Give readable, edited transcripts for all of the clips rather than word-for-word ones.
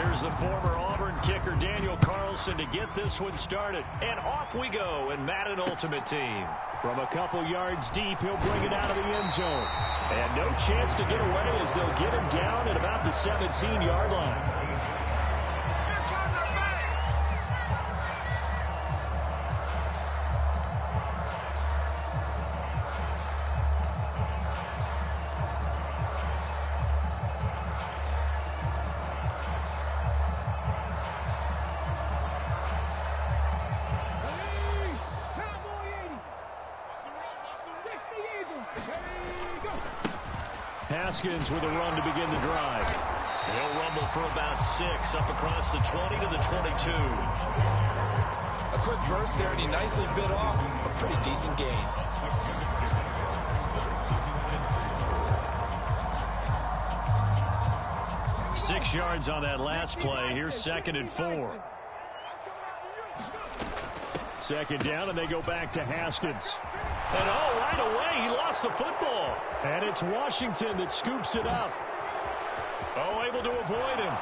Here's the former Auburn kicker Daniel Carlson to get this one started. And off we go in Madden Ultimate Team. From a couple yards deep, he'll bring it out of the end zone. And no chance to get away as they'll get him down at about the 17-yard line. Haskins with a run to begin the drive. He'll rumble for about 6 up across the 20 to the 22. A quick burst there, and he nicely bit off a pretty decent gain. Six yards on that last play. Here's 2nd and 4. Second down, and they go back to Haskins. And right away, he lost the football. And it's Washington that scoops it up. Able to avoid him.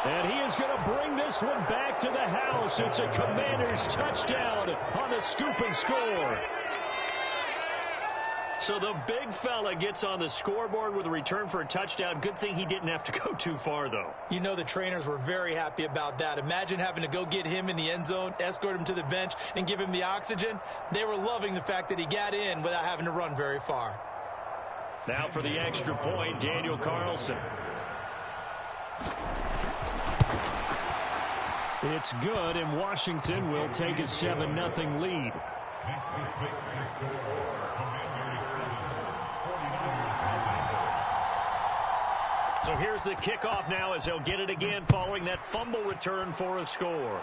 And he is going to bring this one back to the house. It's a Commanders touchdown on the scoop and score. So the big fella gets on the scoreboard with a return for a touchdown. Good thing he didn't have to go too far, though. You know the trainers were very happy about that. Imagine having to go get him in the end zone, escort him to the bench, and give him the oxygen. They were loving the fact that he got in without having to run very far. Now for the extra point, Daniel Carlson. It's good, and Washington will take a 7-0 lead. So here's the kickoff now as they'll get it again following that fumble return for a score.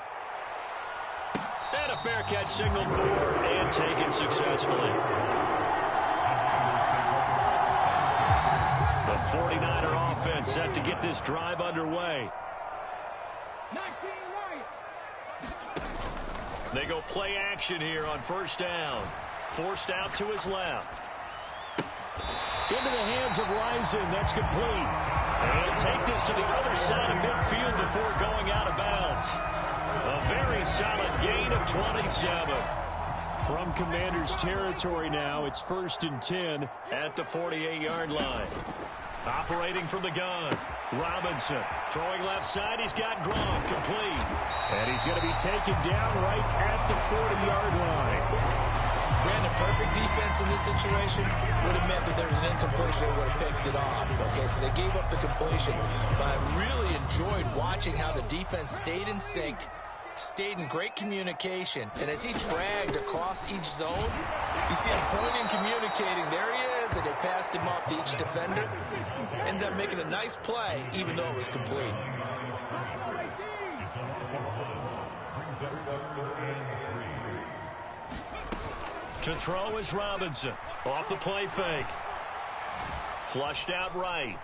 And a fair catch signaled for and taken successfully. The 49er offense set to get this drive underway. They go play action here on first down. Forced out to his left. Into the hands of Rison. That's complete. And he'll take this to the other side of midfield before going out of bounds. A very solid gain of 27. From Commanders territory now, it's 1st and 10 at the 48-yard line. Operating from the gun, Robinson. Throwing left side, he's got Gronk complete. And he's going to be taken down right at the 40-yard line. Brandon, perfect defense in this situation would have meant that there was an incompletion. They would have picked it off. Okay, so they gave up the completion. But I really enjoyed watching how the defense stayed in sync, stayed in great communication. And as he dragged across each zone, you see him pointing, communicating. There he is, and they passed him off to each defender. Ended up making a nice play, even though it was complete. To throw is Robinson. Off the play fake. Flushed out right.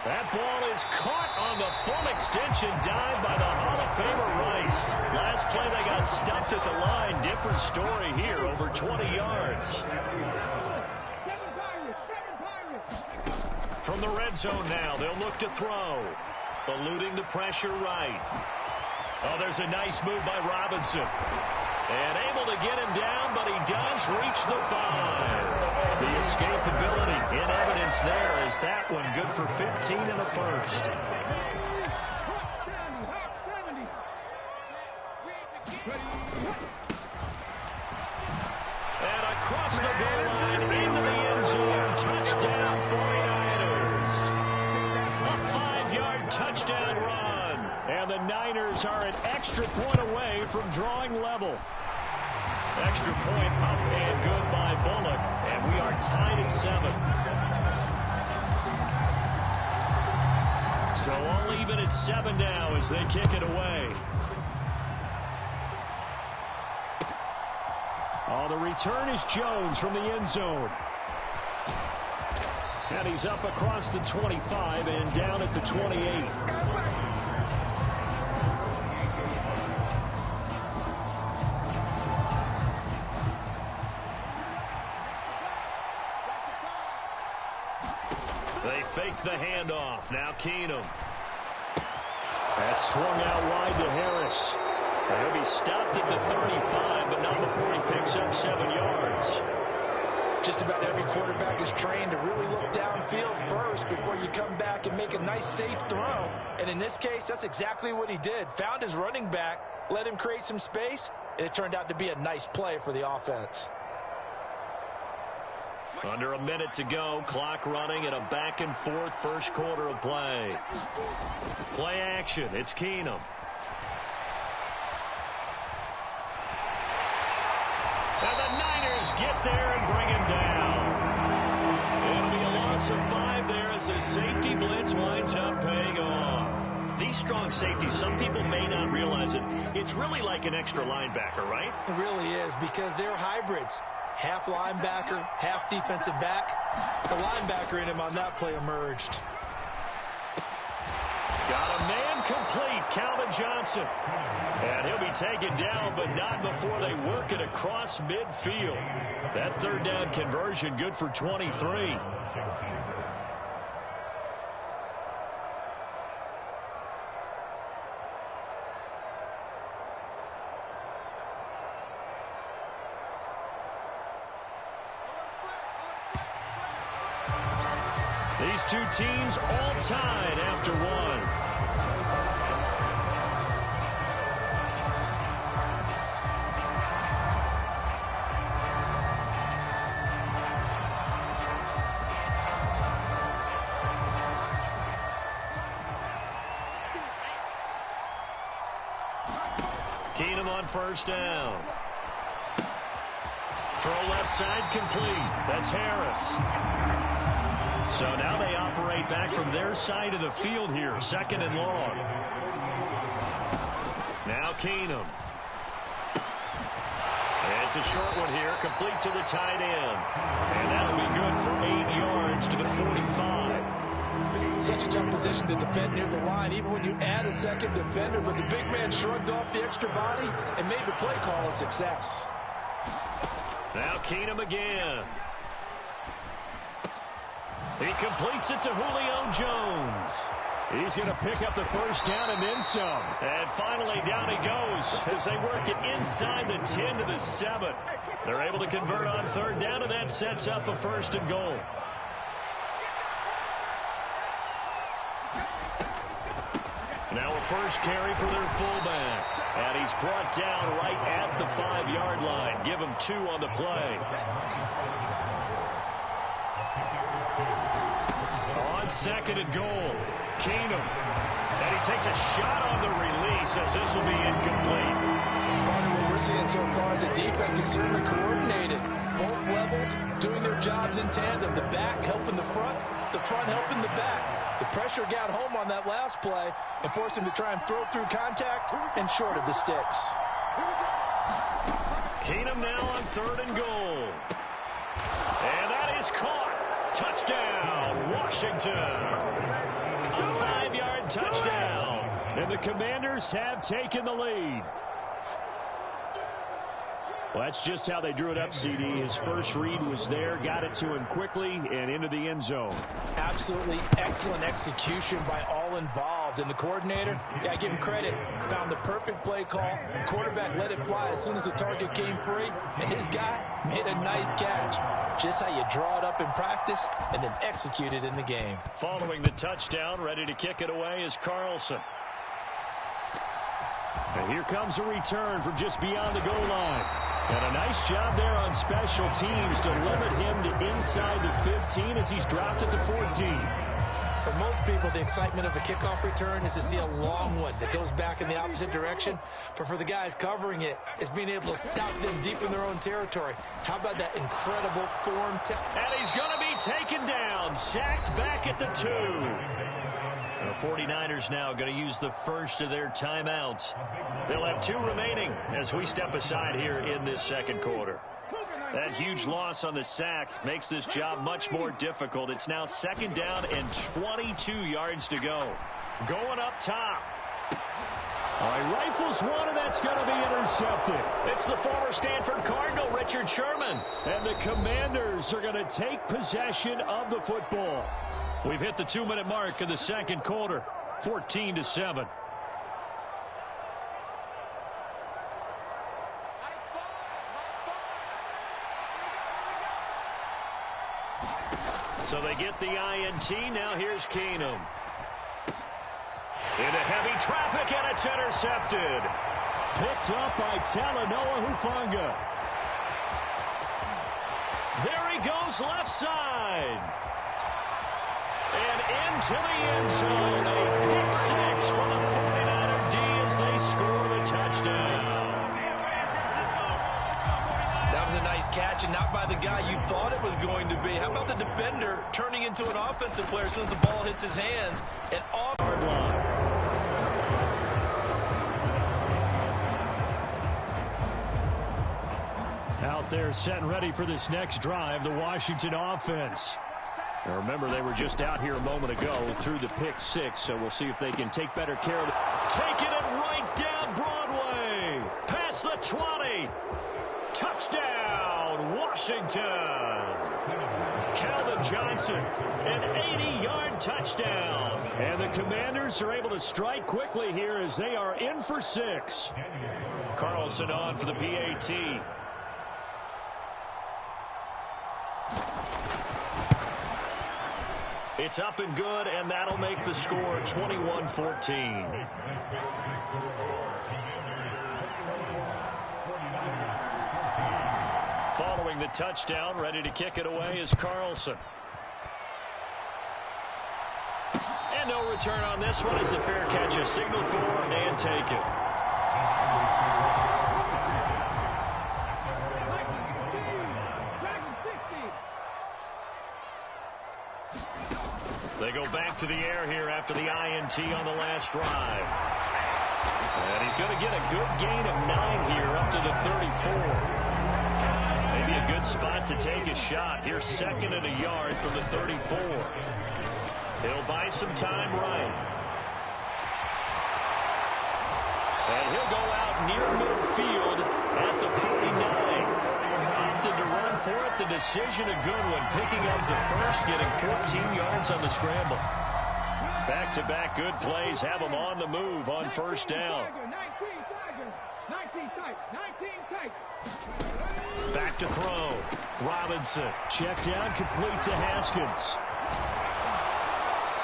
That ball is caught on the full extension dive by the Hall of Famer Rice. Last play they got stuffed at the line. Different story here, over 20 yards. From the red zone now, they'll look to throw. Eluding the pressure right. Oh, there's a nice move by Robinson. And able to get him down, but he does reach the 5. The escapability in evidence there as that one good for 15 in the first. And across the goal line into the end zone. Touchdown 49ers. A 5-yard touchdown run. And the Niners are an extra point away from drawing level. Extra point up and good by Bullock. And we are tied at 7. So all even at 7 now as they kick it away. Oh, the return is Jones from the end zone. And he's up across the 25 and down at the 28. They fake the handoff. Now Keenum. That's swung out wide to Harris. He'll be stopped at the 35, but not before he picks up 7 yards. Just about every quarterback is trained to really look downfield first before you come back and make a nice, safe throw. And in this case, that's exactly what he did. Found his running back, let him create some space, and it turned out to be a nice play for the offense. Under a minute to go, clock running at a back-and-forth first quarter of play. Play action, it's Keenum. And the Niners get there and bring him down. It'll be a loss of 5 there as the safety blitz winds up paying off. These strong safeties, some people may not realize it. It's really like an extra linebacker, right? It really is, because they're hybrids. Half linebacker, half defensive back. The linebacker in him on that play emerged. Got a man complete, Calvin Johnson. And he'll be taken down, but not before they work it across midfield. That third down conversion good for 23. These two teams all tied after one. Keenum on first down. Throw left side complete. That's Harris. So now they operate back from their side of the field here, 2nd and long. Now Keenum. It's a short one here, complete to the tight end. And that'll be good for 8 yards to the 45. Such a tough position to defend near the line, even when you add a second defender, but the big man shrugged off the extra body and made the play call a success. Now Keenum again. He completes it to Julio Jones. He's going to pick up the first down and then some. And finally down he goes as they work it inside the 10 to the 7. They're able to convert on third down, and that sets up a 1st and goal. Now a first carry for their fullback. And he's brought down right at the 5-yard line. Give him 2 on the play. On 2nd and goal, Keenum. And he takes a shot on the release as this will be incomplete. Part of what we're seeing so far is the defense is certainly coordinated. Both levels doing their jobs in tandem. The back helping the front helping the back. The pressure got home on that last play and forced him to try and throw through contact and short of the sticks. Keenum now on 3rd and goal. And that is caught. Touchdown, Washington. A 5-yard touchdown. And the Commanders have taken the lead. Well, that's just how they drew it up, CD. His first read was there, got it to him quickly, and into the end zone. Absolutely excellent execution by all involved. And the coordinator, yeah, I give him credit, found the perfect play call. The quarterback let it fly as soon as the target came free, and his guy made a nice catch. Just how you draw it up in practice and then execute it in the game. Following the touchdown, ready to kick it away is Carlson. And here comes a return from just beyond the goal line. And a nice job there on special teams to limit him to inside the 15 as he's dropped at the 14. For most people, the excitement of a kickoff return is to see a long one that goes back in the opposite direction. But for the guys covering it, it's being able to stop them deep in their own territory. How about that incredible form? And he's going to be taken down, sacked back at the 2. The 49ers now going to use the first of their timeouts. They'll have 2 remaining as we step aside here in this second quarter. That huge loss on the sack makes this job much more difficult. It's now 2nd down and 22 yards to go. Going up top. All right, rifles one, and that's going to be intercepted. It's the former Stanford Cardinal, Richard Sherman. And the Commanders are going to take possession of the football. We've hit the 2-minute mark in the second quarter. 14-7. So they get the INT. Now here's Keenum. Into heavy traffic, and it's intercepted. Picked up by Talanoa Hufanga. There he goes, left side. And into the end zone. A pick six for the 49er D as they score the touchdown. That was a nice catch, and not by the guy you thought it was going to be. How about the defender turning into an offensive player as soon as the ball hits his hands and off the line. Out there set and ready for this next drive, the Washington offense. Now remember, they were just out here a moment ago through the pick six, so we'll see if they can take better care of it. Taking it right down Broadway. Past the 20. Touchdown, Washington. Calvin Johnson, an 80-yard touchdown. And the Commanders are able to strike quickly here as they are in for 6. Carlson on for the PAT. It's up and good, and that'll make the score 21-14. Following the touchdown, ready to kick it away is Carlson. And no return on this one as the fair catch is signaled for and take it. They go back to the air here after the INT on the last drive. And he's going to get a good gain of 9 here up to the 34. Maybe a good spot to take a shot. Here's 2nd and a yard from the 34. He'll buy some time right. And he'll go out near midfield at the 49. Opted to run for it. The decision a good one. Picking up the first, getting 14 yards on the scramble. Back-to-back good plays have them on the move on first down. Back to throw. Robinson. Check down, complete to Haskins.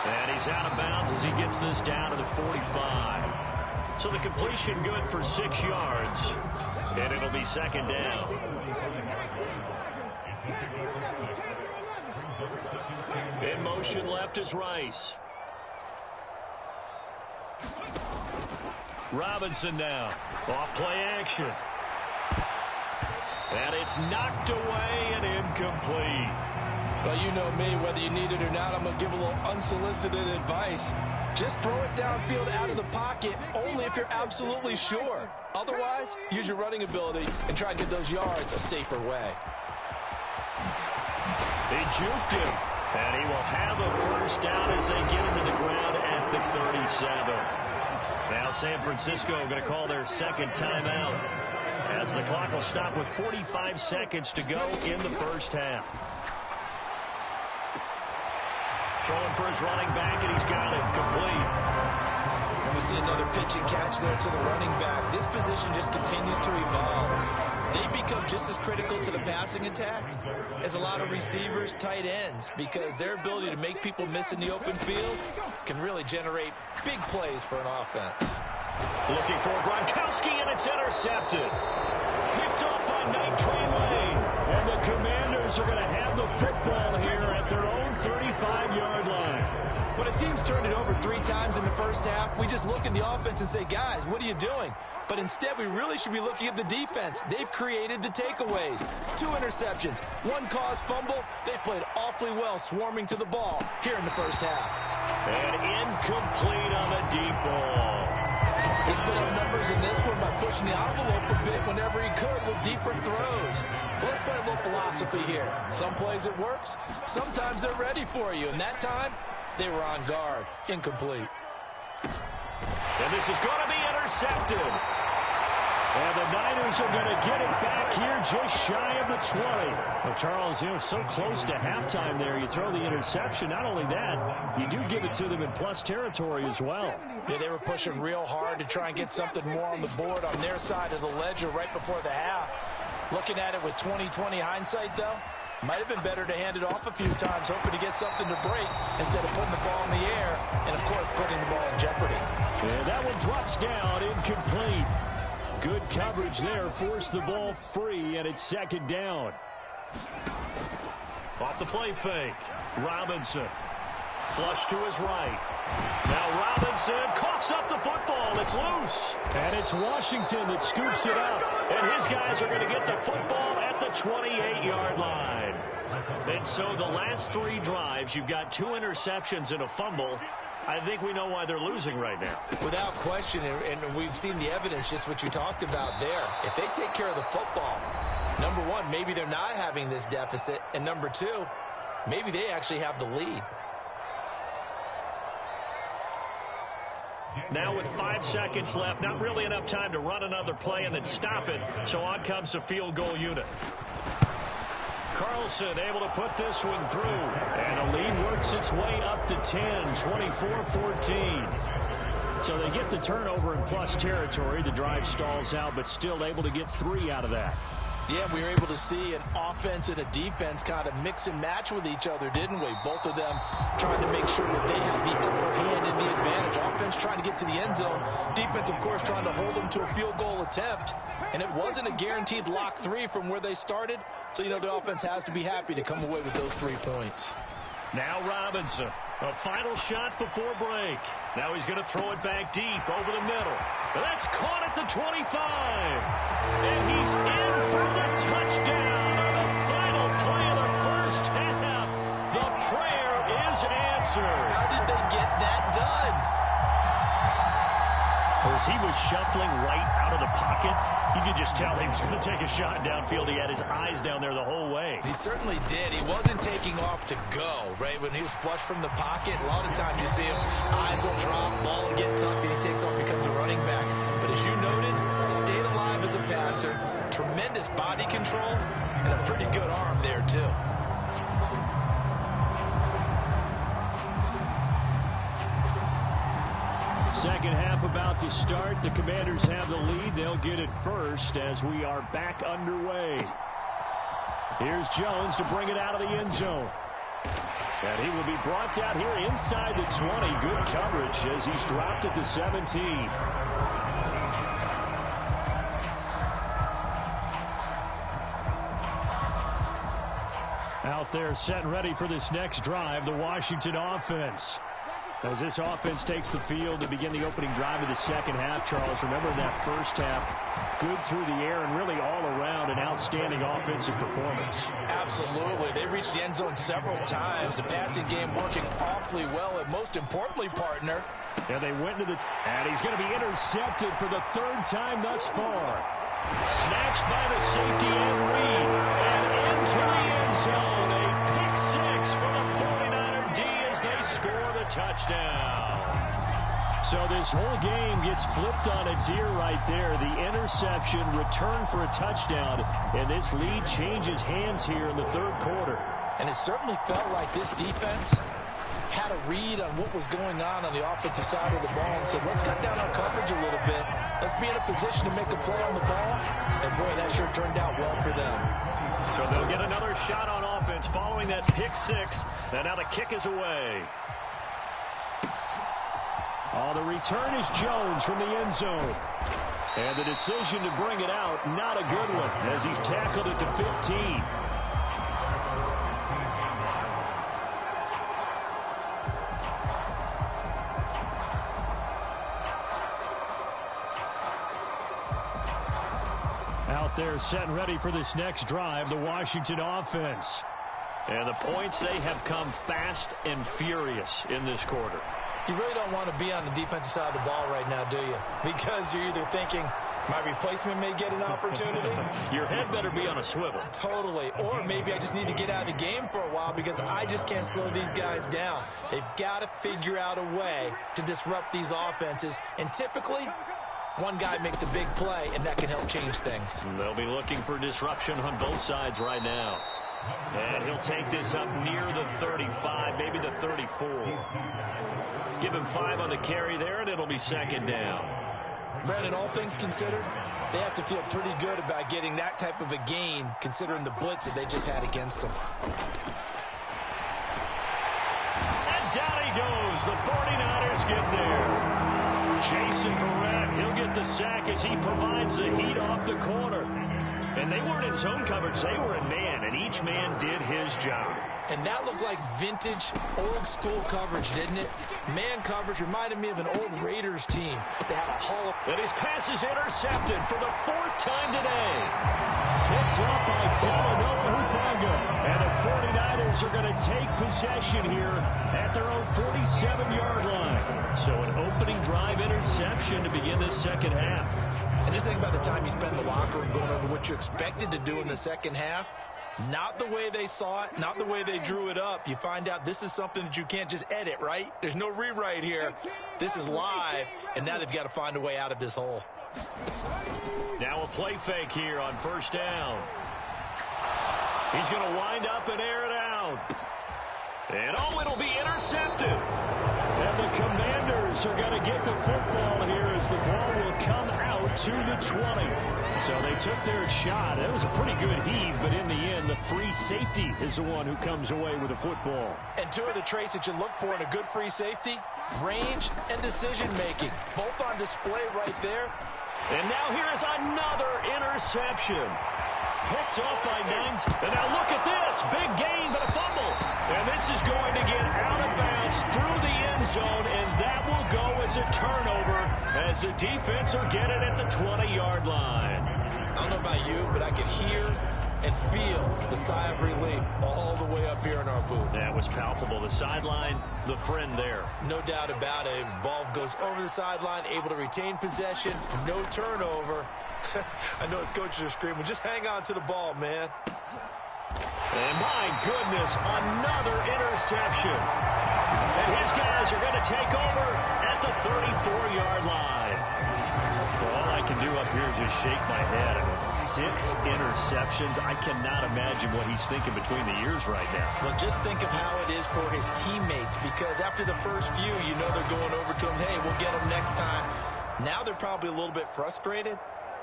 And he's out of bounds as he gets this down to the 45. So the completion good for 6 yards. And it'll be 2nd down. In motion left is Rice. Robinson now. Off play action. And it's knocked away and incomplete. Well, you know me, whether you need it or not, I'm going to give a little unsolicited advice. Just throw it downfield out of the pocket, only if you're absolutely sure. Otherwise, use your running ability and try and get those yards a safer way. They juked him, and he will have a first down as they get him to the ground at the 37. Now San Francisco going to call their 2nd timeout as the clock will stop with 45 seconds to go in the first half. Throwing for his running back, and he's got it complete. And we see another pitch and catch there to the running back. This position just continues to evolve. They become just as critical to the passing attack as a lot of receivers, tight ends, because their ability to make people miss in the open field can really generate big plays for an offense. Looking for Gronkowski, and it's intercepted. Picked up by Night Train Lane. And the Commanders are going to have the football here at their own 35-yard line. When a team's turned it over 3 times in the first half, we just look at the offense and say, guys, what are you doing? But instead, we really should be looking at the defense. They've created the takeaways. 2 interceptions, 1 caused fumble. They played awfully well swarming to the ball here in the first half. And incomplete on a deep ball. He's put up numbers in this one by pushing the envelope a bit whenever he could with deeper throws. Well, let's play a little philosophy here. Some plays it works. Sometimes they're ready for you. And that time, they were on guard. Incomplete. And this is going to be intercepted. And the Niners are going to get it back here just shy of the 20. Well, Charles, so close to halftime there. You throw the interception. Not only that, you do give it to them in plus territory as well. Yeah, they were pushing real hard to try and get something more on the board on their side of the ledger right before the half. Looking at it with 20/20 hindsight, though, might have been better to hand it off a few times, hoping to get something to break instead of putting the ball in the air and, of course, putting the ball in jeopardy. And that one drops down, incomplete. Good coverage there, forced the ball free, and it's second down. Off the play fake, Robinson. Flush to his right. Now Robinson coughs up the football. It's loose. And it's Washington that scoops it up. And his guys are going to get the football at the 28-yard line. And so the last three drives, you've got 2 interceptions and a fumble. I think we know why they're losing right now. Without question, and we've seen the evidence, just what you talked about there. If they take care of the football, number one, maybe they're not having this deficit. And number two, maybe they actually have the lead. Now with 5 seconds left, not really enough time to run another play and then stop it. So on comes the field goal unit. Carlson able to put this one through. And the lead works its way up to 10, 24-14. So they get the turnover in plus territory. The drive stalls out, but still able to get 3 out of that. Yeah, we were able to see an offense and a defense kind of mix and match with each other, didn't we? Both of them trying to make sure that they have the upper hand and the advantage. Offense trying to get to the end zone. Defense, of course, trying to hold them to a field goal attempt. And it wasn't a guaranteed lock 3 from where they started. So, the offense has to be happy to come away with those 3 points. Now Robinson, a final shot before break. Now he's going to throw it back deep over the middle. That's caught at the 25. And he's in for the touchdown on the final play of the first half. The prayer is answered. How did they get that done? As he was shuffling right out of the pocket, you could just tell he was going to take a shot downfield. He had his eyes down there the whole way. He certainly did. He wasn't taking off to go, right? When he was flushed from the pocket, a lot of times you see him, eyes will drop, ball will get tucked, and he takes off, becomes a running back. But as you noted, stayed alive as a passer, tremendous body control, and a pretty good arm there, too. Second half about to start. The Commanders have the lead. They'll get it first as we are back underway. Here's Jones to bring it out of the end zone. And he will be brought down here inside the 20. Good coverage as he's dropped at the 17. Out there set and ready for this next drive, the Washington offense. As this offense takes the field to begin the opening drive of the second half, Charles, remember in that first half, good through the air and really all around an outstanding offensive performance. Absolutely. They reached the end zone several times. The passing game working awfully well, and most importantly, partner. Yeah, they went to the... and he's going to be intercepted for the 3rd time thus far. Snatched by the safety and Reed. And into the end zone. A pick 6 for the 49er D as they score the touchdown. So this whole game gets flipped on its ear right there. The interception, return for a touchdown, and this lead changes hands here in the 3rd quarter. And it certainly felt like this defense had a read on what was going on the offensive side of the ball and said, let's cut down our coverage a little bit. Let's be in a position to make a play on the ball. And, boy, that sure turned out well for them. So they'll get another shot on offense following that pick 6. And now the kick is away. Oh, the return is Jones from the end zone. And the decision to bring it out, not a good one, as he's tackled at the 15. Out there set and ready for this next drive, the Washington offense. And the points, they have come fast and furious in this quarter. You really don't want to be on the defensive side of the ball right now, do you? Because you're either thinking, my replacement may get an opportunity. Your head better be on a swivel. Totally. Or maybe I just need to get out of the game for a while because I just can't slow these guys down. They've got to figure out a way to disrupt these offenses. And typically, One guy makes a big play, and that can help change things. They'll be looking for disruption on both sides right now. And he'll take this up near the 35, maybe the 34. Give him 5 on the carry there, and it'll be second down. Brandon, all things considered, they have to feel pretty good about getting that type of a gain, considering the blitz that they just had against them. And down he goes. The 49ers get there. Jason Verrett, he'll get the sack as he provides the heat off the corner. And they weren't in zone coverage. They were in man, and each man did his job. And that looked like vintage, old-school coverage, didn't it? Man coverage reminded me of an old Raiders team. They had a haul. And his pass is intercepted for the 4th time today. Picked up by Talanoa Hufanga. And the 49ers are going to take possession here at their own 47-yard line. So an opening drive interception to begin this second half. And just think about the time you spent in the locker room going over what you expected to do in the second half. Not the way they saw it, not the way they drew it up. You find out this is something that you can't just edit, right? There's no rewrite here. This is live, and now they've got to find a way out of this hole. Now a play fake here on first down. He's going to wind up and air it out. And, oh, it'll be intercepted. And the Commanders are going to get the football here as the ball will come out to the 20. So they took their shot. It was a pretty good heave, but in the end, the free safety is the one who comes away with the football. And 2 of the traits that you look for in a good free safety, range and decision-making. Both on display right there. And now here is another interception. Picked up by 9. And now look at this. Big gain, but a fumble. And this is going to get out of bounds through the end zone, and that will go as a turnover as the defense will get it at the 20-yard line. I don't know about you, but I could hear and feel the sigh of relief all the way up here in our booth. That was palpable. The sideline, the friend there. No doubt about it. Ball goes over the sideline, able to retain possession, no turnover. I know his coaches are screaming, just hang on to the ball, man. And my goodness, another interception. And his guys are going to take over at the 34-yard line. Well, all I can do up here is just shake my head. I mean, 6 interceptions. I cannot imagine what he's thinking between the ears right now. Well, just think of how it is for his teammates, because after the first few, you know they're going over to him, hey, we'll get him next time. Now they're probably a little bit frustrated.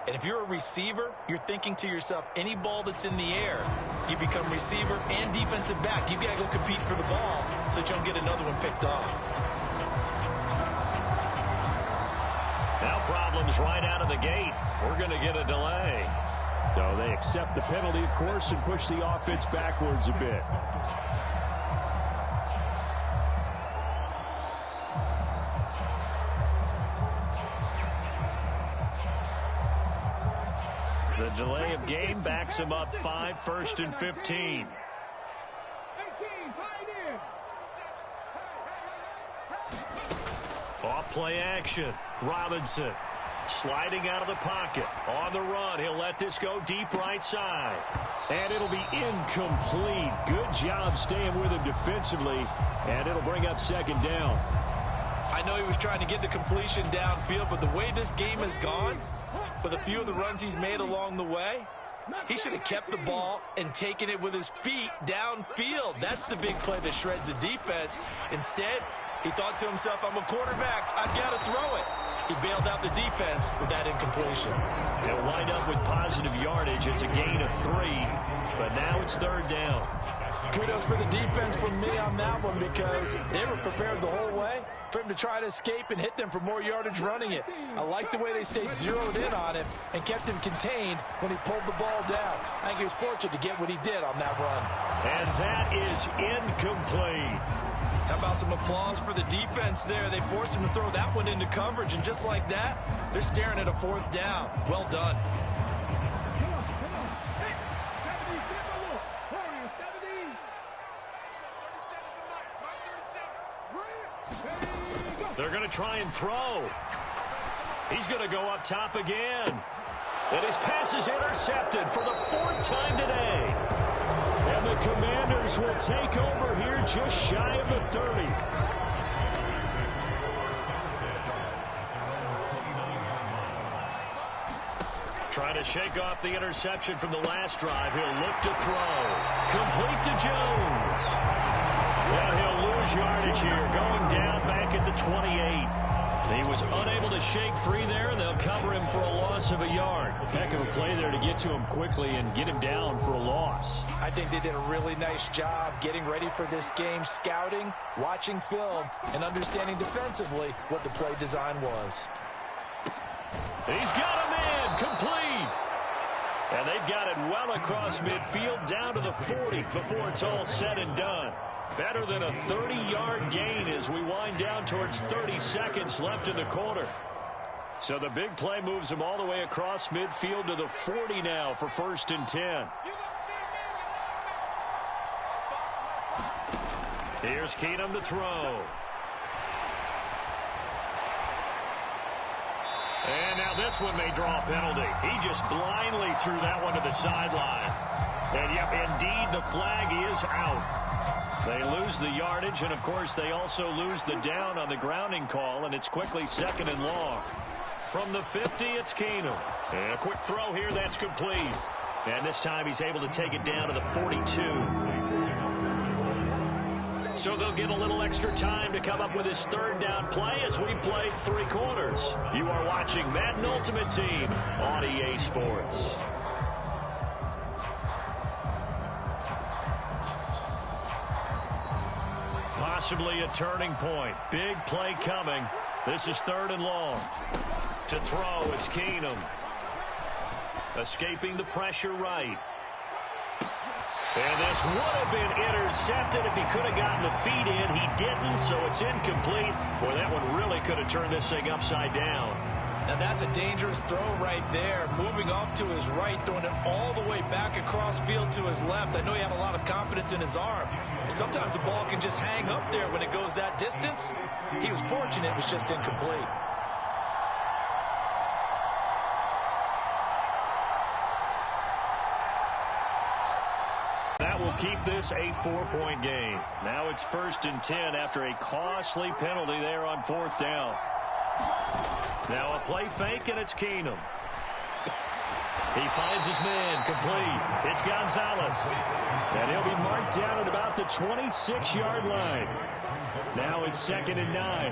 And if you're a receiver, you're thinking to yourself, any ball that's in the air, you become receiver and defensive back. You've got to go compete for the ball so that you don't get another one picked off. Now problems right out of the gate. We're going to get a delay. So they accept the penalty, of course, and push the offense backwards a bit. The delay of game backs him up 5, 1st and 15. Off play action. Robinson sliding out of the pocket. On the run. He'll let this go deep right side. And it'll be incomplete. Good job staying with him defensively. And it'll bring up second down. I know he was trying to get the completion downfield, but the way this game has gone, with a few of the runs he's made along the way, he should have kept the ball and taken it with his feet downfield. That's the big play that shreds the defense. Instead, he thought to himself, I'm a quarterback. I've got to throw it. He bailed out the defense with that incompletion. He'll wind up with positive yardage. It's a gain of 3, but now it's 3rd down. Kudos for the defense from me on that one, because they were prepared the whole way for him to try to escape and hit them for more yardage running it. I like the way they stayed zeroed in on him and kept him contained when he pulled the ball down. I think he was fortunate to get what he did on that run. And that is incomplete. How about some applause for the defense there? They forced him to throw that one into coverage, and just like that, they're staring at a 4th down. Well done. They're going to try and throw. He's going to go up top again. And his pass is intercepted for the 4th time today. And the Commanders will take over here just shy of the 30. Trying to shake off the interception from the last drive. He'll look to throw. Complete to Jones. And he'll lose yardage here, going down back at the 28. He was unable to shake free there, and they'll cover him for a loss of a yard. Heck of a play there to get to him quickly and get him down for a loss. I think they did a really nice job getting ready for this game, scouting, watching film, and understanding defensively what the play design was. He's got him in, complete. And they've got it well across midfield, down to the 40 before it's all said and done. Better than a 30-yard gain as we wind down towards 30 seconds left in the quarter. So the big play moves him all the way across midfield to the 40 now for 1st and 10. Here's Keenum to throw. And now this one may draw a penalty. He just blindly threw that one to the sideline. And, yep, indeed, the flag is out. They lose the yardage, and, of course, they also lose the down on the grounding call, and it's quickly 2nd and long. From the 50, it's Keenum. And a quick throw here, that's complete. And this time he's able to take it down to the 42. So they'll get a little extra time to come up with his 3rd down play as we played 3 quarters. You are watching Madden Ultimate Team on EA Sports. Possibly a turning point. Big play coming. This is 3rd and long. To throw, it's Keenum. Escaping the pressure right. And this would have been intercepted if he could have gotten the feet in. He didn't, so it's incomplete. Boy, that one really could have turned this thing upside down. Now that's a dangerous throw right there. Moving off to his right, throwing it all the way back across field to his left. I know he had a lot of confidence in his arm. Sometimes the ball can just hang up there when it goes that distance. He was fortunate it was just incomplete. That will keep this a 4-point game. Now it's 1st and 10 after a costly penalty there on 4th down. Now a play fake, and it's Keenum. He finds his man, complete. It's Gonzalez. And he'll be marked down at about the 26-yard line. Now it's 2nd and 9.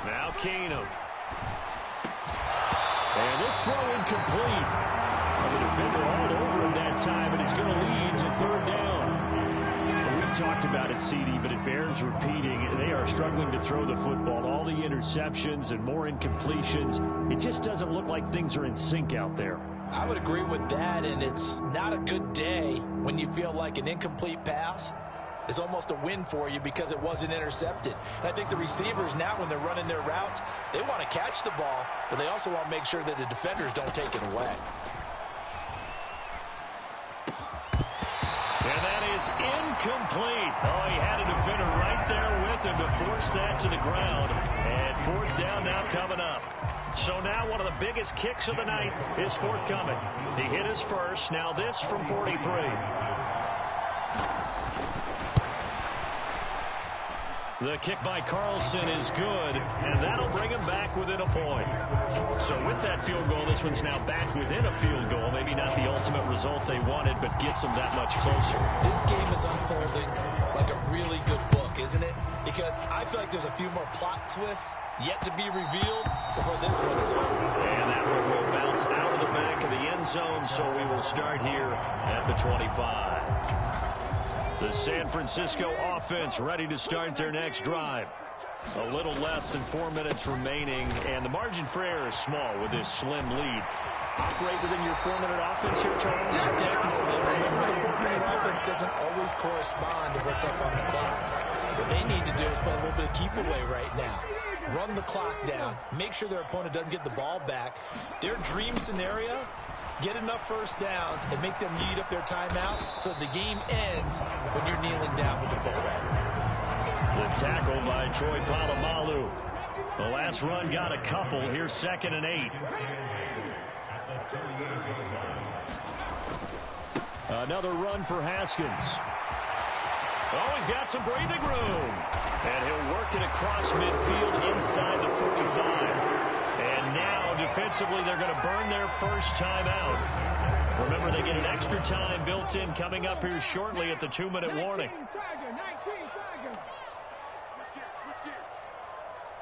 Now Keenum. And this throw incomplete. The defender all over him that time, and it's going to lead to 3rd down. We've talked about it, CD, but it bears repeating. They are struggling to throw the football. All the interceptions and more incompletions. It just doesn't look like things are in sync out there. I would agree with that, and it's not a good day when you feel like an incomplete pass is almost a win for you because it wasn't intercepted. And I think the receivers now, when they're running their routes, they want to catch the ball, but they also want to make sure that the defenders don't take it away. And that is incomplete. Oh, he had a defender right there with him to force that to the ground. And 4th down now coming up. So now one of the biggest kicks of the night is forthcoming. He hit his first. Now this from 43. The kick by Carlson is good, and that'll bring him back within a point. So with that field goal, this one's now back within a field goal. Maybe not the ultimate result they wanted, but gets them that much closer. This game is unfolding like a really good book, isn't it? Because I feel like there's a few more plot twists yet to be revealed before this one is over. And that one will bounce out of the back of the end zone, so we will start here at the 25. The San Francisco offense ready to start their next drive. A little less than 4 minutes remaining, and the margin for error is small with this slim lead. Operate within your 4-minute offense here, Charles? Definitely. Remember, the 4-minute offense doesn't always correspond to what's up on the clock. What they need to do is play a little bit of keep away right now. Run the clock down. Make sure their opponent doesn't get the ball back. Their dream scenario, get enough first downs and make them eat up their timeouts so the game ends when you're kneeling down with the fullback. The tackle by Troy Polamalu. The last run got a couple. Here's 2nd and 8. Another run for Haskins. Oh, he's got some breathing room. And he'll work it across midfield inside the 45. now, defensively, they're going to burn their first time out. Remember, they get an extra time built in coming up here shortly at the 2-minute warning.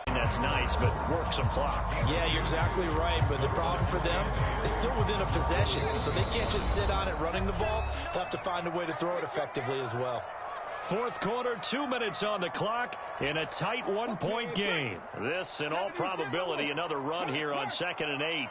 That's nice, but work some clock. Yeah, you're exactly right, but the problem for them is still within a possession, so they can't just sit on it running the ball. They'll have to find a way to throw it effectively as well. Fourth quarter, 2 minutes on the clock in a tight 1-point game. This, in all probability, another run here on 2nd and 8.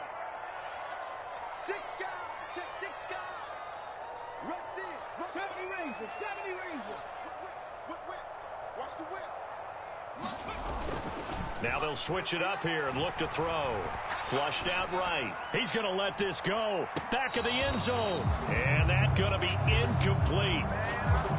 Now they'll switch it up here and look to throw. Flushed out right. He's going to let this go. Back of the end zone. And that's going to be incomplete.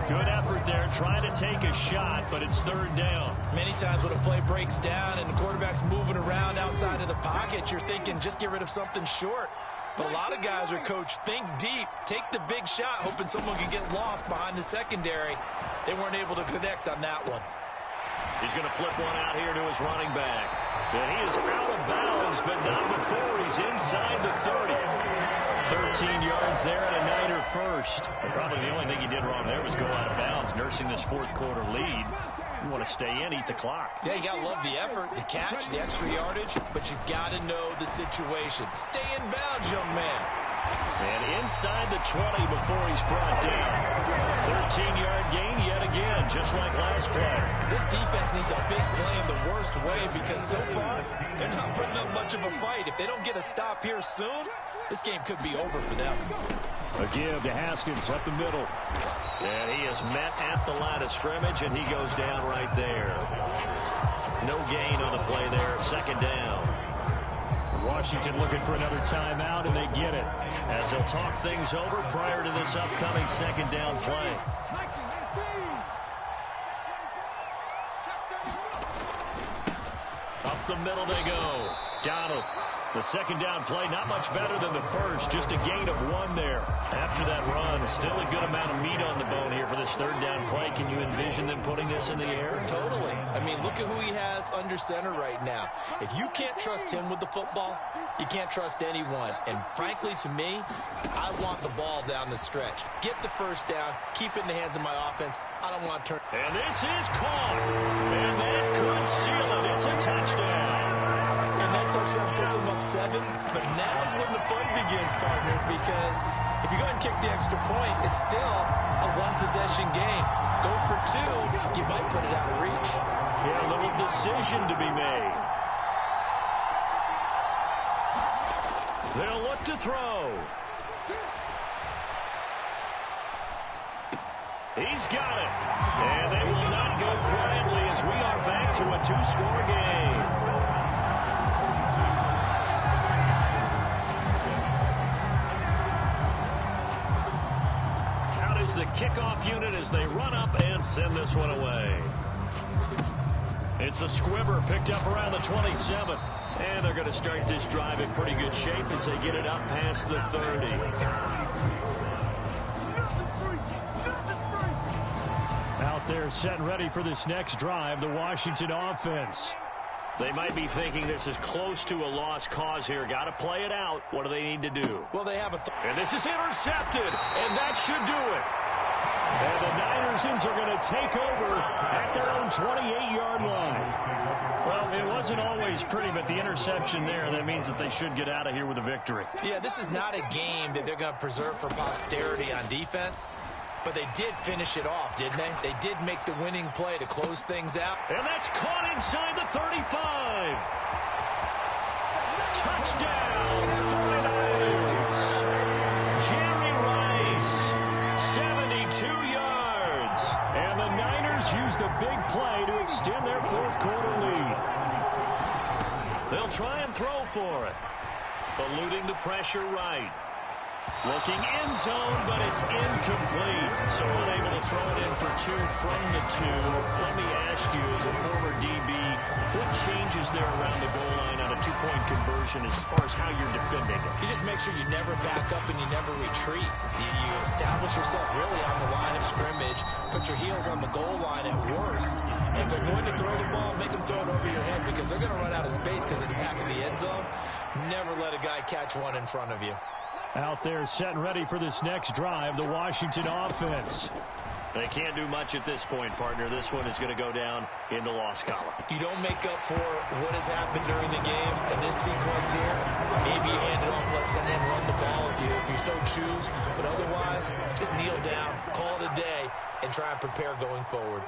Good effort there trying to take a shot, but it's 3rd down. Many times when a play breaks down and the quarterback's moving around outside of the pocket, you're thinking just get rid of something short. But a lot of guys are coached, think deep, take the big shot, hoping someone can get lost behind the secondary. They weren't able to connect on that one. He's going to flip one out here to his running back. And he is out of bounds, but not before he's inside the 30. 13 yards there and a Niner first. But probably the only thing he did wrong there was go out of bounds, nursing this fourth quarter lead. You want to stay in, eat the clock. Yeah, you got to love the effort, the catch, the extra yardage, but you got to know the situation. Stay in bounds, young man. And inside the 20 before he's brought down. 13-yard gain yet again, just like last play. This defense needs a big play in the worst way because so far they're not putting up much of a fight. If they don't get a stop here soon, this game could be over for them. A give to Haskins up the middle. And he is met at the line of scrimmage, and he goes down right there. No gain on the play there, 2nd down. Washington looking for another timeout, and they get it. As they'll talk things over prior to this upcoming 2nd down play. Up the middle they go. Donald. The 2nd down play, not much better than the first. Just a gain of 1 there. After that run, still a good amount of meat on the bone here for this 3rd down play. Can you envision them putting this in the air? Totally. I mean, look at who he has under center right now. If you can't trust him with the football, you can't trust anyone. And frankly, to me, I want the ball down the stretch. Get the first down, keep it in the hands of my offense. I don't want to turn. And this is caught. And that could seal it. It's a touchdown. Touchdown puts him up 7, but now's when the fun begins, partner, because if you go ahead and kick the extra point, it's still a 1-possession game. Go for 2, you might put it out of reach. Yeah, a little decision to be made. They'll look to throw. He's got it. And they will not go quietly as we are back to a 2-score game. The kickoff unit as they run up and send this one away. It's a squibber picked up around the 27. And they're going to start this drive in pretty good shape as they get it up past the 30. Out there set and ready for this next drive, the Washington offense. They might be thinking this is close to a lost cause here. Got to play it out. What do they need to do? Well, they have and this is intercepted, and that should do it. And the Niners are going to take over at their own 28-yard line. Well, it wasn't always pretty, but the interception there, that means that they should get out of here with a victory. Yeah, this is not a game that they're going to preserve for posterity on defense. But they did finish it off, didn't they? They did make the winning play to close things out. And that's caught inside the 35. Touchdown, 49ers. Jerry Rice, 72 yards. And the Niners use the big play to extend their fourth quarter lead. They'll try and throw for it. Eluding the pressure right. Looking end zone, but it's incomplete. So unable to throw it in for 2 from the 2. Let me ask you, as a former DB, What changes there around the goal line on a two-point conversion as far as how you're defending it? You just make sure you never back up and you never retreat. You establish yourself really on the line of scrimmage, put your heels on the goal line at worst, and if they're going to throw the ball, make them throw it over your head because they're going to run out of space because of the back of the end zone. Never let a guy catch one in front of you. Out there set and ready for this next drive, the Washington offense. They can't do much at this point, partner. This one is going to go down in the loss column. You don't make up for what has happened during the game in this sequence here. Maybe you hand it off, let someone run the ball if you so choose. But otherwise, just kneel down, call it a day, and try and prepare going forward.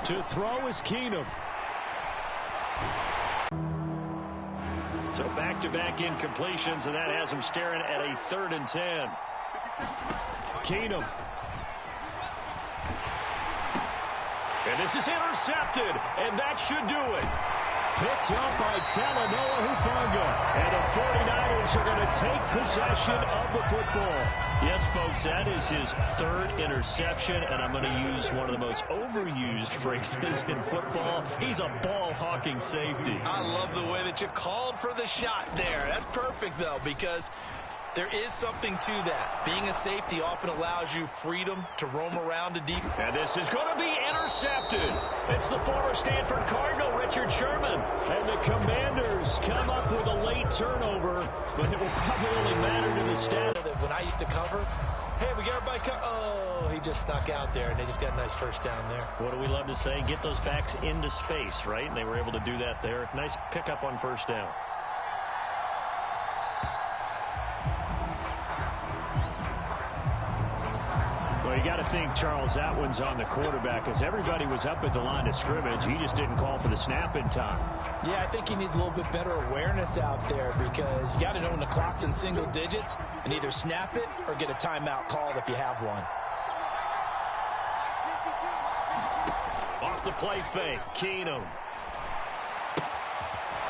To throw is Keenum. So back-to-back incompletions, and that has him staring at a 3rd and 10. Keenum. And this is intercepted, and that should do it. Picked up by Talanoa Hufanga. And the 49ers are going to take possession of the football. Yes, folks, that is his 3rd interception, and I'm going to use one of the most overused phrases in football. He's a ball-hawking safety. I love the way that you called for the shot there. That's perfect, though, because there is something to that. Being a safety often allows you freedom to roam around a deep. And this is going to be intercepted. It's the former Stanford Cardinal, Richard Sherman. And the Commanders come up with a late turnover, but it will probably only matter to the stat. When I used to cover, hey, we got everybody oh, he just snuck out there, and they just got a nice first down there. What do we love to say? Get those backs into space, right? And they were able to do that there. Nice pickup on first down. Well, you got to think, Charles, that one's on the quarterback because everybody was up at the line of scrimmage. He just didn't call for the snap in time. Yeah, I think he needs a little bit better awareness out there because you got to know when the clock's in single digits and either snap it or get a timeout called if you have one. Off the play fake, Keenum.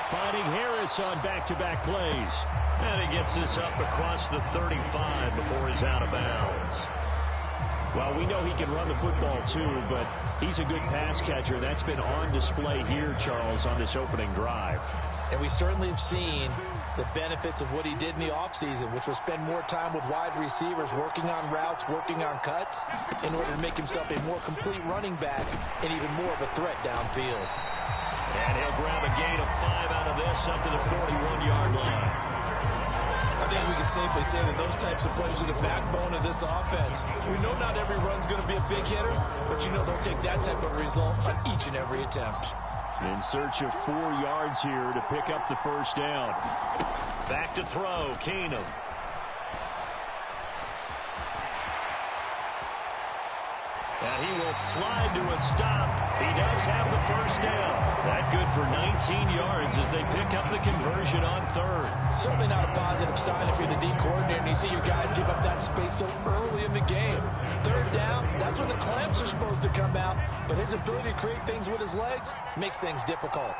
Finding Harris on back-to-back plays. And he gets this up across the 35 before he's out of bounds. Well, we know he can run the football, too, but he's a good pass catcher. That's been on display here, Charles, on this opening drive. And we certainly have seen the benefits of what he did in the offseason, which was spend more time with wide receivers, working on routes, working on cuts, in order to make himself a more complete running back and even more of a threat downfield. And he'll grab a gain of 5 out of this up to the 41-yard line. I think we can safely say that those types of plays are the backbone of this offense. We know not every run's going to be a big hitter, but you know they'll take that type of result on each and every attempt. In search of 4 yards here to pick up the first down. Back to throw, Keenum. And he will slide to a stop. He does have the first down. That good for 19 yards as they pick up the conversion on 3rd. Certainly not a positive sign if you're the D coordinator and you see your guys give up that space so early in the game. 3rd down, that's when the clamps are supposed to come out, but his ability to create things with his legs makes things difficult.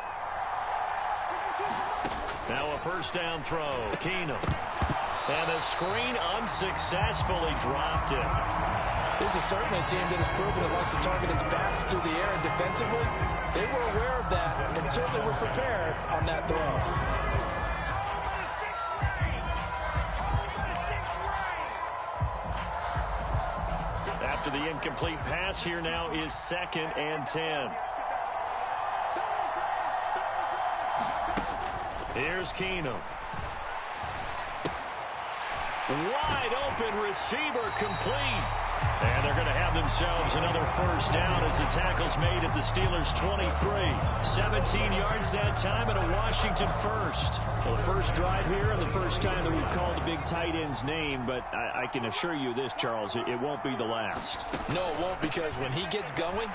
Now a first down throw, Keenum. And the screen unsuccessfully dropped him. This is certainly a team that has proven it likes to target its backs through the air, and defensively, they were aware of that and certainly were prepared on that throw. After the incomplete pass, here now is 2nd and 10. Here's Keenum. Wide open receiver complete. And they're going to have themselves another first down as the tackle's made at the Steelers' 23. 17 yards that time and a Washington first. Well, the first drive here and the first time that we've called the big tight end's name, but I can assure you this, Charles, it won't be the last. No, it won't, because when he gets going,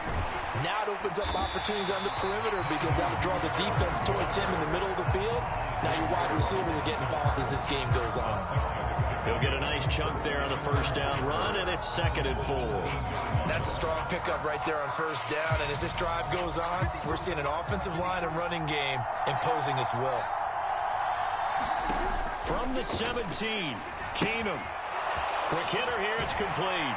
now it opens up opportunities on the perimeter because that'll draw the defense towards him in the middle of the field. Now your wide receivers are getting involved as this game goes on. He'll get a nice chunk there on the first down run, and it's 2nd and 4. That's a strong pickup right there on first down, and as this drive goes on, we're seeing an offensive line and running game imposing its will. From the 17, Keenum. Quick hitter here, it's complete.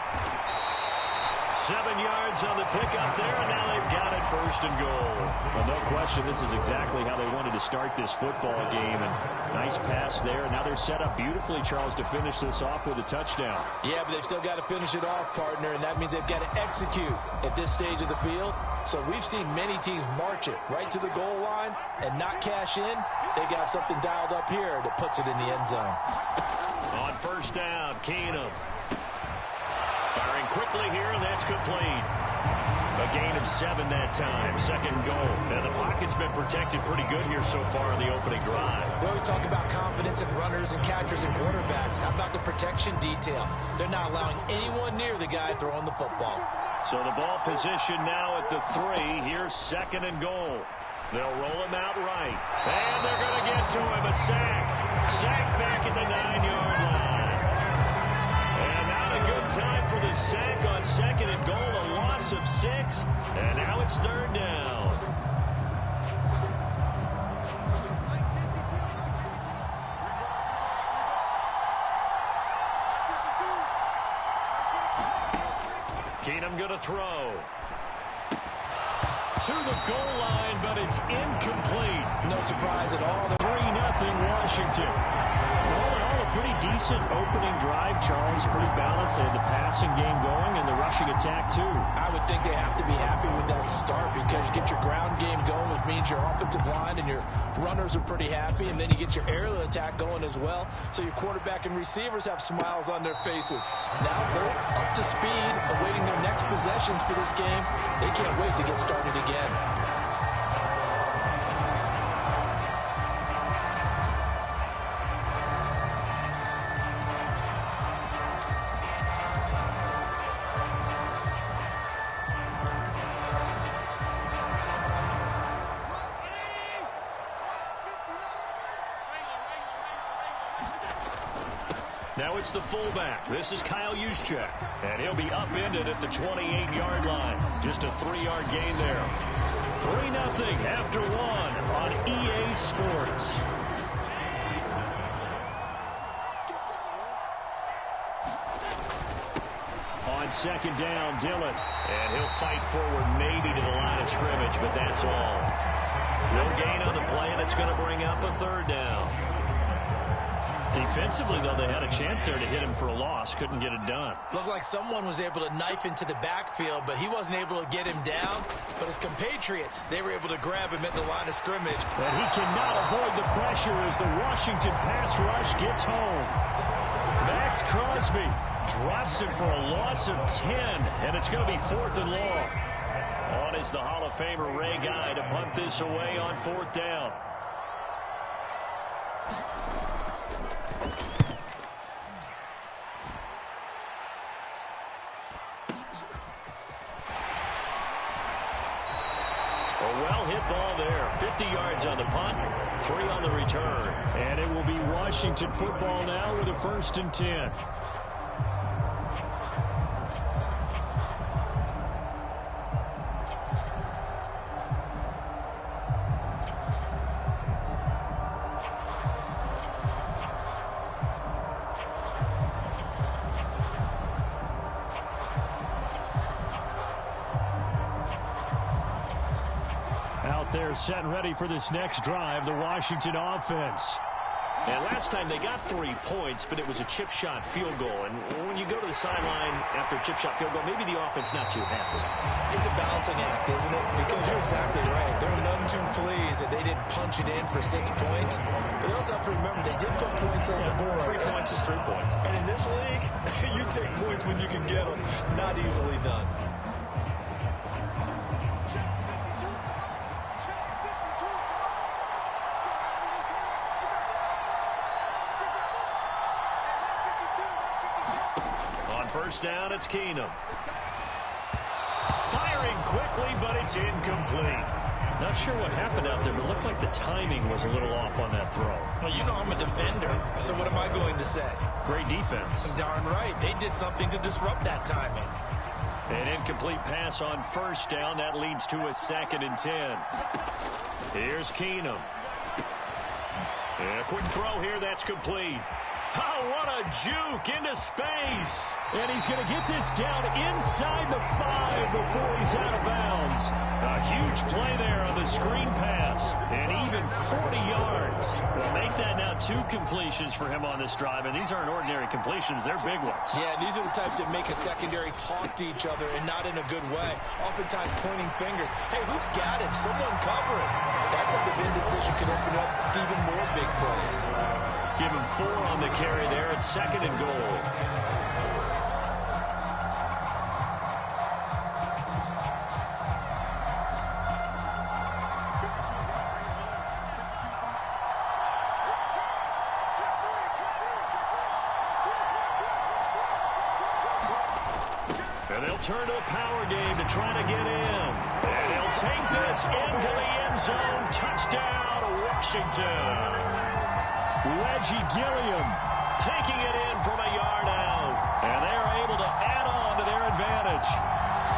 7 yards on the pickup there, and now they've got it 1st and goal. Well, no question, this is exactly how they wanted to start this football game. And nice pass there. Now they're set up beautifully, Charles, to finish this off with a touchdown. Yeah, but they've still got to finish it off, partner, and that means they've got to execute at this stage of the field. So we've seen many teams march it right to the goal line and not cash in. They got something dialed up here that puts it in the end zone. On 1st down, Keenum. Firing quickly here, and that's complete. A gain of 7 that time. 2nd goal. And the pocket's been protected pretty good here so far in the opening drive. We always talk about confidence in runners and catchers and quarterbacks. How about the protection detail? They're not allowing anyone near the guy throwing the football. So the ball position now at the 3. Here's 2nd and goal. They'll roll him out right. And they're going to get to him. A sack. Sack back at the 9-yard line. And not a good time for the sack on 2nd and goal. A loss of 6. And now it's 3rd down. Keenum going to throw. To the goal line, but it's incomplete. No surprise at all. 3-0 Washington. All in all, a pretty decent opening drive, Charles. Pretty balanced. They had the passing game going and the rushing attack, too. I would think they have to be happy with that start because you get your ground game going, which means your offensive line and your runners are pretty happy, and then you get your aerial attack going as well, so your quarterback and receivers have smiles on their faces. Now they're up to speed, awaiting their next possessions for this game. They can't wait to get started again. Now it's the fullback. This is Kyle Juszczyk. And he'll be upended at the 28-yard line. Just a 3-yard gain there. 3-0 after 1 on EA Sports. On 2nd down, Dillon. And he'll fight forward maybe to the line of scrimmage, but that's all. No gain on the play, and it's going to bring up a 3rd down. Defensively, though, they had a chance there to hit him for a loss. Couldn't get it done. Looked like someone was able to knife into the backfield, but he wasn't able to get him down. But his compatriots, they were able to grab him at the line of scrimmage. And he cannot avoid the pressure as the Washington pass rush gets home. Max Crosby drops him for a loss of 10, and it's going to be 4th and long. On is the Hall of Famer Ray Guy to punt this away on 4th down. Well-hit ball there. 50 yards on the punt, 3 on the return. And it will be Washington football now with a 1st and 10. They're set and ready for this next drive, the Washington offense. And last time they got 3 points, but it was a chip shot field goal. And when you go to the sideline after a chip shot field goal, maybe the offense not too happy. It's a balancing act, isn't it? Because you're exactly right. They're none too pleased that they didn't punch it in for 6 points. But they also have to remember they did put points on the board. 3 points is 3 points. And in this league, you take points when you can get them. Not easily done. First down, it's Keenum. Firing quickly, but it's incomplete. Not sure what happened out there, but it looked like the timing was a little off on that throw. Well, you know I'm a defender, so what am I going to say? Great defense. Darn right. They did something to disrupt that timing. An incomplete pass on 1st down. That leads to a 2nd and 10. Here's Keenum. And a quick throw here. That's complete. Oh, what a juke into space. And he's going to get this down inside the 5 before he's out of bounds. A huge play there on the screen pass. And even 40 yards. Well, make that now 2 completions for him on this drive. And these aren't ordinary completions. They're big ones. Yeah, these are the types that make a secondary talk to each other and not in a good way. Oftentimes pointing fingers. Hey, who's got him? Someone cover him. That type of indecision could open up even more big plays. Give him 4 on the carry there at 2nd and goal. And they'll turn to a power game to try to get in. And they'll take this into the end zone. Touchdown, Washington. Reggie Gilliam Taking it in from a yard out. And they are able to add on to their advantage.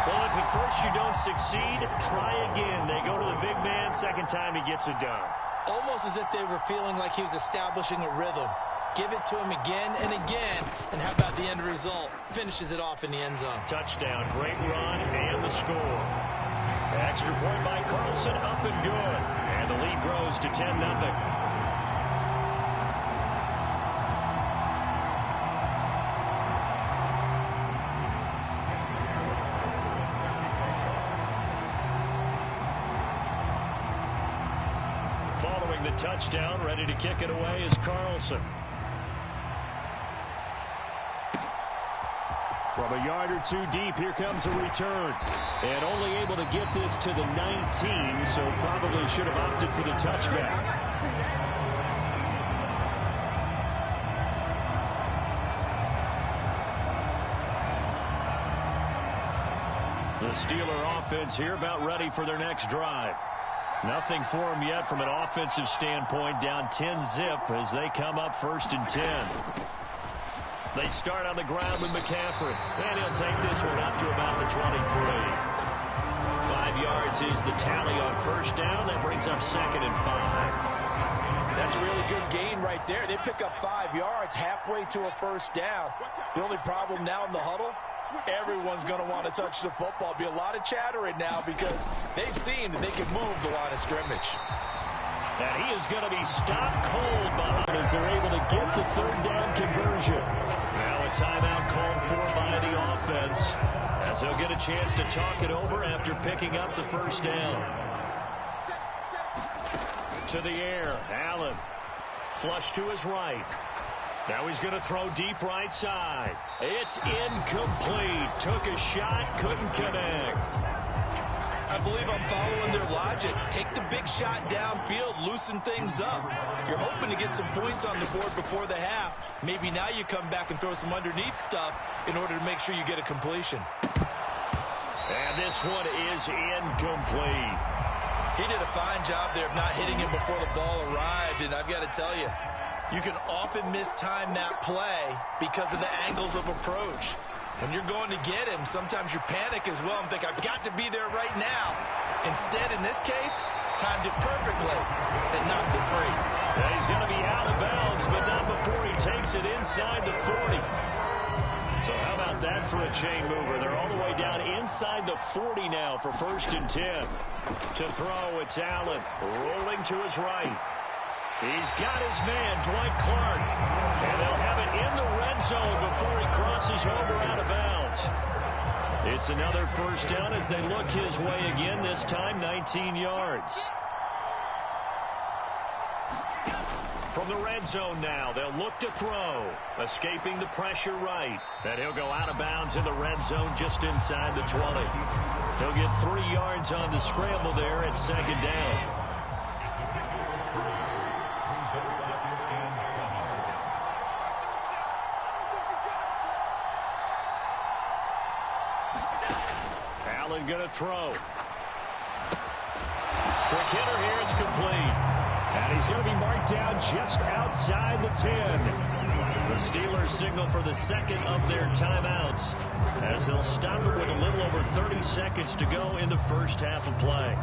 Well, if at first you don't succeed, try again. They go to the big man. Second time he gets it done. Almost as if they were feeling like he was establishing a rhythm. Give it to him again and again. And how about the end result? Finishes it off in the end zone. Touchdown, great run, and the score. Extra point by Carlson, up and good. And the lead grows to 10-0. Following the touchdown, ready to kick it away is Carlson. From a yard or 2 deep, here comes a return. And only able to get this to the 19, so probably should have opted for the touchback. The Steeler offense here about ready for their next drive. Nothing for them yet from an offensive standpoint, down 10-zip as they come up 1st and 10. They start on the ground with McCaffrey, and he'll take this one up to about the 23. 5 yards is the tally on 1st down. That brings up 2nd and 5. That's a really good gain right there. They pick up 5 yards halfway to a 1st down. The only problem now in the huddle, everyone's going to want to touch the football. Be a lot of chattering now because they've seen that they can move the line of scrimmage. And he is going to be stopped cold behind as they're able to get the 3rd down conversion. Now a timeout called for by the offense as he'll get a chance to talk it over after picking up the 1st down. To the air, Allen. Flush to his right. Now he's going to throw deep right side. It's incomplete. Took a shot, couldn't connect. I believe I'm following their logic. Take the big shot downfield, loosen things up. You're hoping to get some points on the board before the half. Maybe now you come back and throw some underneath stuff in order to make sure you get a completion. And this one is incomplete. He did a fine job there of not hitting him before the ball arrived, and I've got to tell you, you can often mistime that play because of the angles of approach. When you're going to get him, sometimes you panic as well and think, I've got to be there right now. Instead, in this case, timed it perfectly and knocked it free. Yeah, he's going to be out of bounds, but not before he takes it inside the 40. So how about that for a chain mover? They're all the way down inside the 40 now for 1st and 10. To throw, it's Allen rolling to his right. He's got his man, Dwight Clark. And they'll have it in the red zone before he crosses over out of bounds. It's another 1st down as they look his way again, this time 19 yards. From the red zone now, they'll look to throw. Escaping the pressure right. And he'll go out of bounds in the red zone just inside the 20. He'll get 3 yards on the scramble there at 2nd down. Allen going to throw. Quick hitter here, it's complete. And he's going to be marked down just outside the 10. The Steelers signal for the 2nd of their timeouts as they'll stop it with a little over 30 seconds to go in the 1st half of play.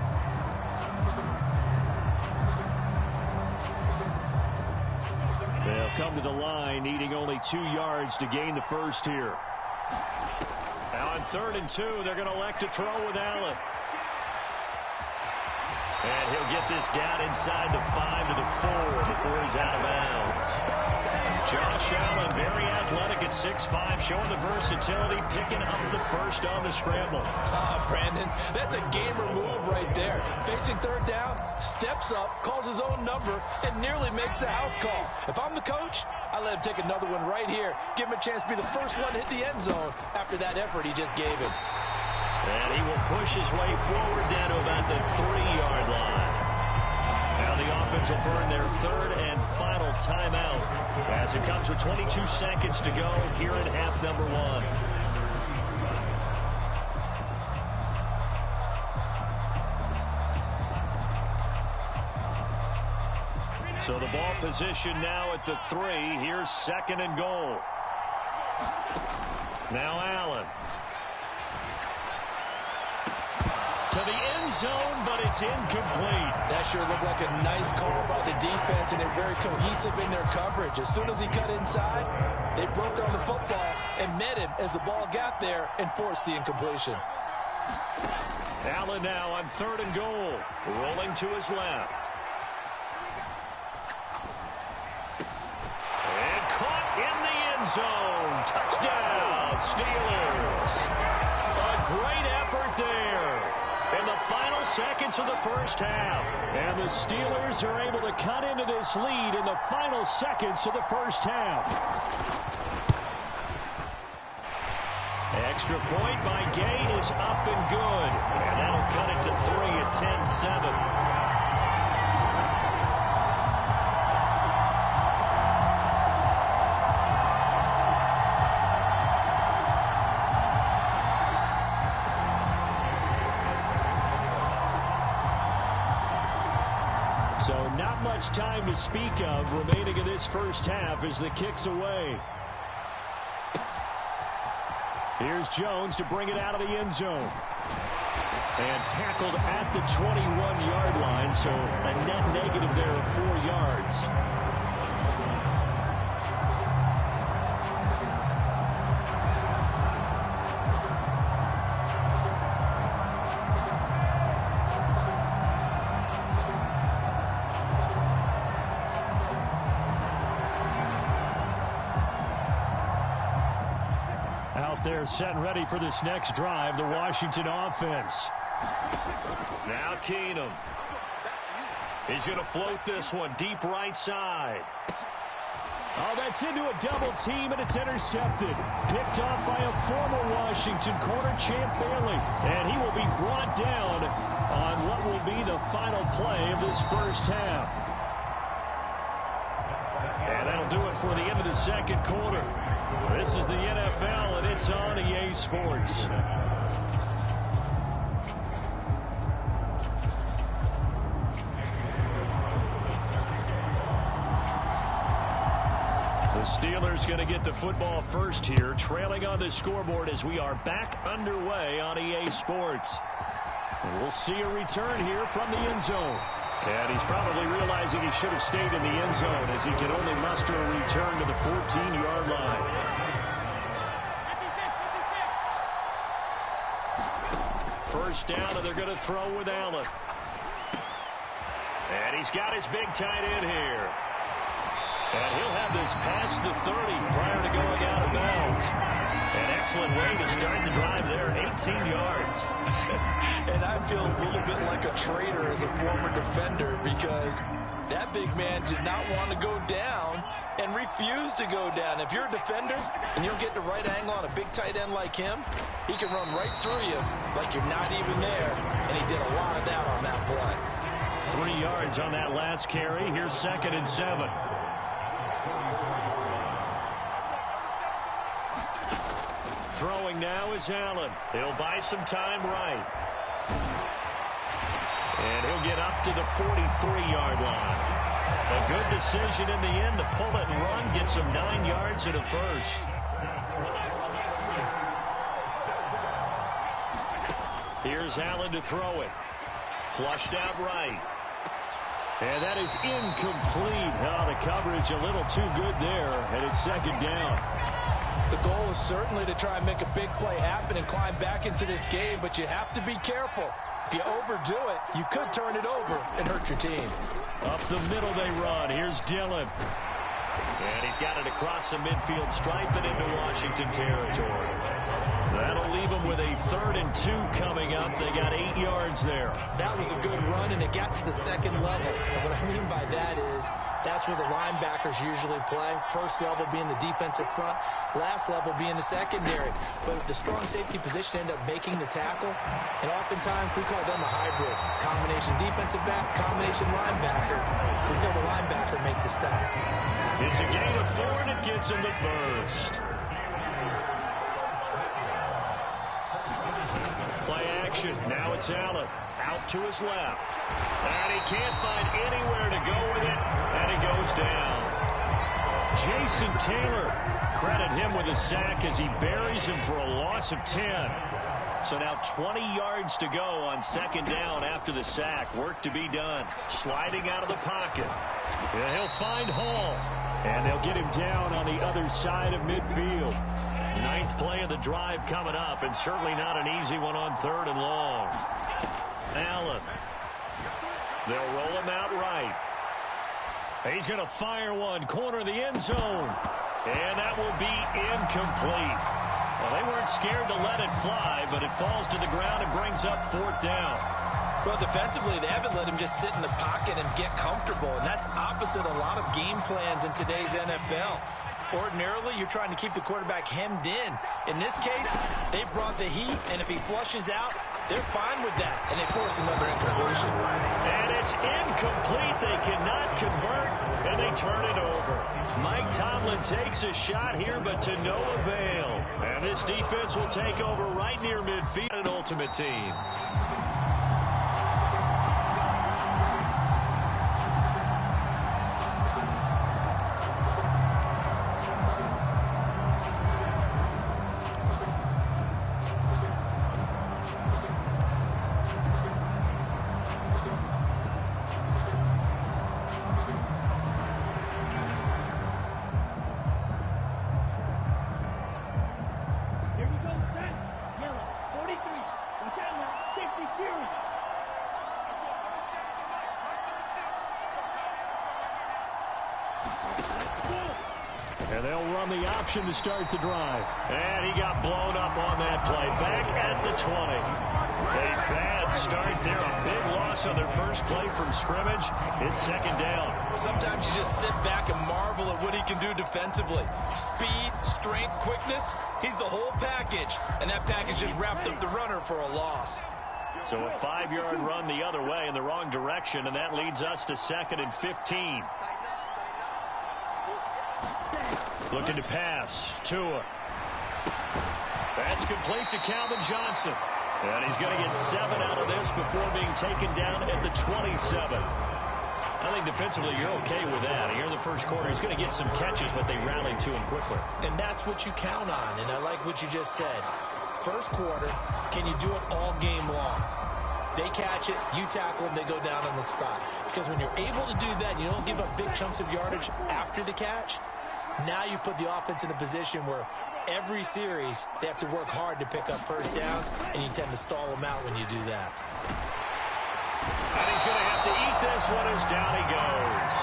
They'll come to the line, needing only 2 yards to gain the first here. Now on 3rd and 2, they're going to elect to throw with Allen. And he'll get this down inside the 5 to the 4 before he's out of bounds. Josh Allen, very athletic at 6'5", showing the versatility, picking up the first on the scramble. Brandon, that's a gamer move right there. Facing 3rd down, steps up, calls his own number, and nearly makes the house call. If I'm the coach, I let him take another one right here. Give him a chance to be the first one to hit the end zone after that effort he just gave him. And he will push his way forward down to about the 3-yard line. Now the offense will burn their 3rd and final timeout as it comes with 22 seconds to go here in half number 1. So the ball position now at the 3. Here's 2nd and goal. Now Allen. To the end zone, but it's incomplete. That sure looked like a nice call by the defense, and they're very cohesive in their coverage. As soon as he cut inside, they broke on the football and met him as the ball got there and forced the incompletion. Allen now on 3rd and goal, rolling to his left. And caught in the end zone. Touchdown, Steelers. A great effort there in the final seconds of the first half. And the Steelers are able to cut into this lead in the final seconds of the first half. Extra point by Gay is up and good. And that'll cut it to 3 at 10-7. So not much time to speak of remaining in this first half as the kick's away. Here's Jones to bring it out of the end zone. And tackled at the 21-yard line, so a net negative there of 4 yards. They're set and ready for this next drive, the Washington offense. Now Keenum. He's going to float this one deep right side. Oh, that's into a double team, and it's intercepted. Picked off by a former Washington corner, Champ Bailey. And he will be brought down on what will be the final play of this first half. And that'll do it for the end of the second quarter. This is the NFL, and it's on EA Sports. The Steelers going to get the football first here, trailing on the scoreboard as we are back underway on EA Sports. And we'll see a return here from the end zone. And he's probably realizing he should have stayed in the end zone as he can only muster a return to the 14-yard line. First down, and they're going to throw with Allen. And he's got his big tight end here. And he'll have this past the 30 prior to going out of bounds. An excellent way to start the drive there, 18 yards. And I feel a little bit like a traitor as a former defender because that big man did not want to go down and refused to go down. If you're a defender and you'll get the right angle on a big tight end like him, he can run right through you like you're not even there. And he did a lot of that on that play. 3 yards on that last carry. Here's 2nd and 7. Throwing now is Allen. He'll buy some time right. And he'll get up to the 43-yard line. A good decision in the end to pull it and run, get some 9 yards and a first. Here's Allen to throw it. Flushed out right. And that is incomplete. Oh, the coverage a little too good there, and it's second down. The goal is certainly to try and make a big play happen and climb back into this game, but you have to be careful. If you overdo it, you could turn it over and hurt your team. Up the middle they run. Here's Dillon. And he's got it across the midfield stripe and into Washington territory. That'll leave them with a 3rd and 2 coming up. They got 8 yards there. That was a good run, and it got to the second level. And what I mean by that is that's where the linebackers usually play. First level being the defensive front, last level being the secondary. But the strong safety position ended up making the tackle, and oftentimes we call them a hybrid. Combination defensive back, combination linebacker. We saw the linebacker make the stop. It's a gain of 4, and it gets him the first. Play action. Now it's Allen. Out to his left. And he can't find anywhere to go with it, and he goes down. Jason Taylor, credit him with a sack as he buries him for a loss of 10. So now 20 yards to go on second down after the sack. Work to be done. Sliding out of the pocket. Yeah, he'll find Hall. And they'll get him down on the other side of midfield. 9th play of the drive coming up, and certainly not an easy one on 3rd and long. Allen. They'll roll him out right. He's going to fire one. Corner of the end zone. And that will be incomplete. Well, they weren't scared to let it fly, but it falls to the ground and brings up 4th down. Well, defensively, they haven't let him just sit in the pocket and get comfortable, and that's opposite a lot of game plans in today's NFL. Ordinarily, you're trying to keep the quarterback hemmed in. In this case, they brought the heat, and if he flushes out, they're fine with that, and they force another incompletion. And it's incomplete. They cannot convert, and they turn it over. Mike Tomlin takes a shot here, but to no avail. And this defense will take over right near midfield. An ultimate team. And they'll run the option to start the drive. And he got blown up on that play. Back at the 20. A bad start there. A big loss on their first play from scrimmage. It's second down. Sometimes you just sit back and marvel at what he can do defensively. Speed, strength, quickness. He's the whole package. And that package just wrapped up the runner for a loss. So a 5-yard run the other way in the wrong direction. And that leads us to 2nd and 15. Looking to pass. Tua. That's complete to Calvin Johnson. And he's going to get 7 out of this before being taken down at the 27. I think defensively you're okay with that. Here in the first quarter, he's going to get some catches, but they rallied to him quickly. And that's what you count on, and I like what you just said. First quarter, can you do it all game long? They catch it, you tackle them, they go down on the spot. Because when you're able to do that, you don't give up big chunks of yardage after the catch. Now you put the offense in a position where every series they have to work hard to pick up first downs, and you tend to stall them out when you do that. And he's going to have to eat this one as down he goes.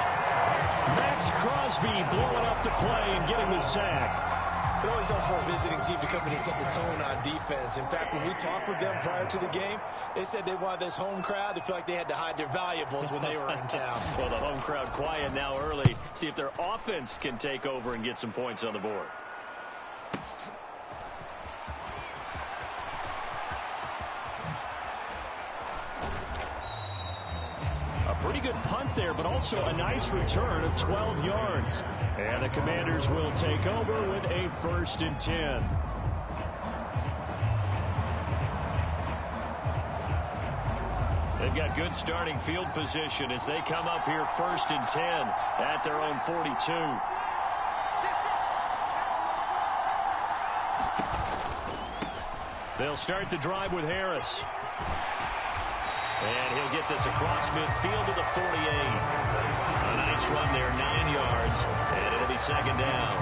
Max Crosby blowing up the play and getting the sack. It always helps for a visiting team to come in and set the tone on defense. In fact, when we talked with them prior to the game, they said they wanted this home crowd to feel like they had to hide their valuables when they were in town. Well, the home crowd quiet now early. See if their offense can take over and get some points on the board. A pretty good punt there, but also a nice return of 12 yards. And the Commanders will take over with a 1st and 10. They've got good starting field position as they come up here 1st and 10 at their own 42. They'll start the drive with Harris. And he'll get this across midfield to the 48. A nice run there, 9 yards, and it'll be second down.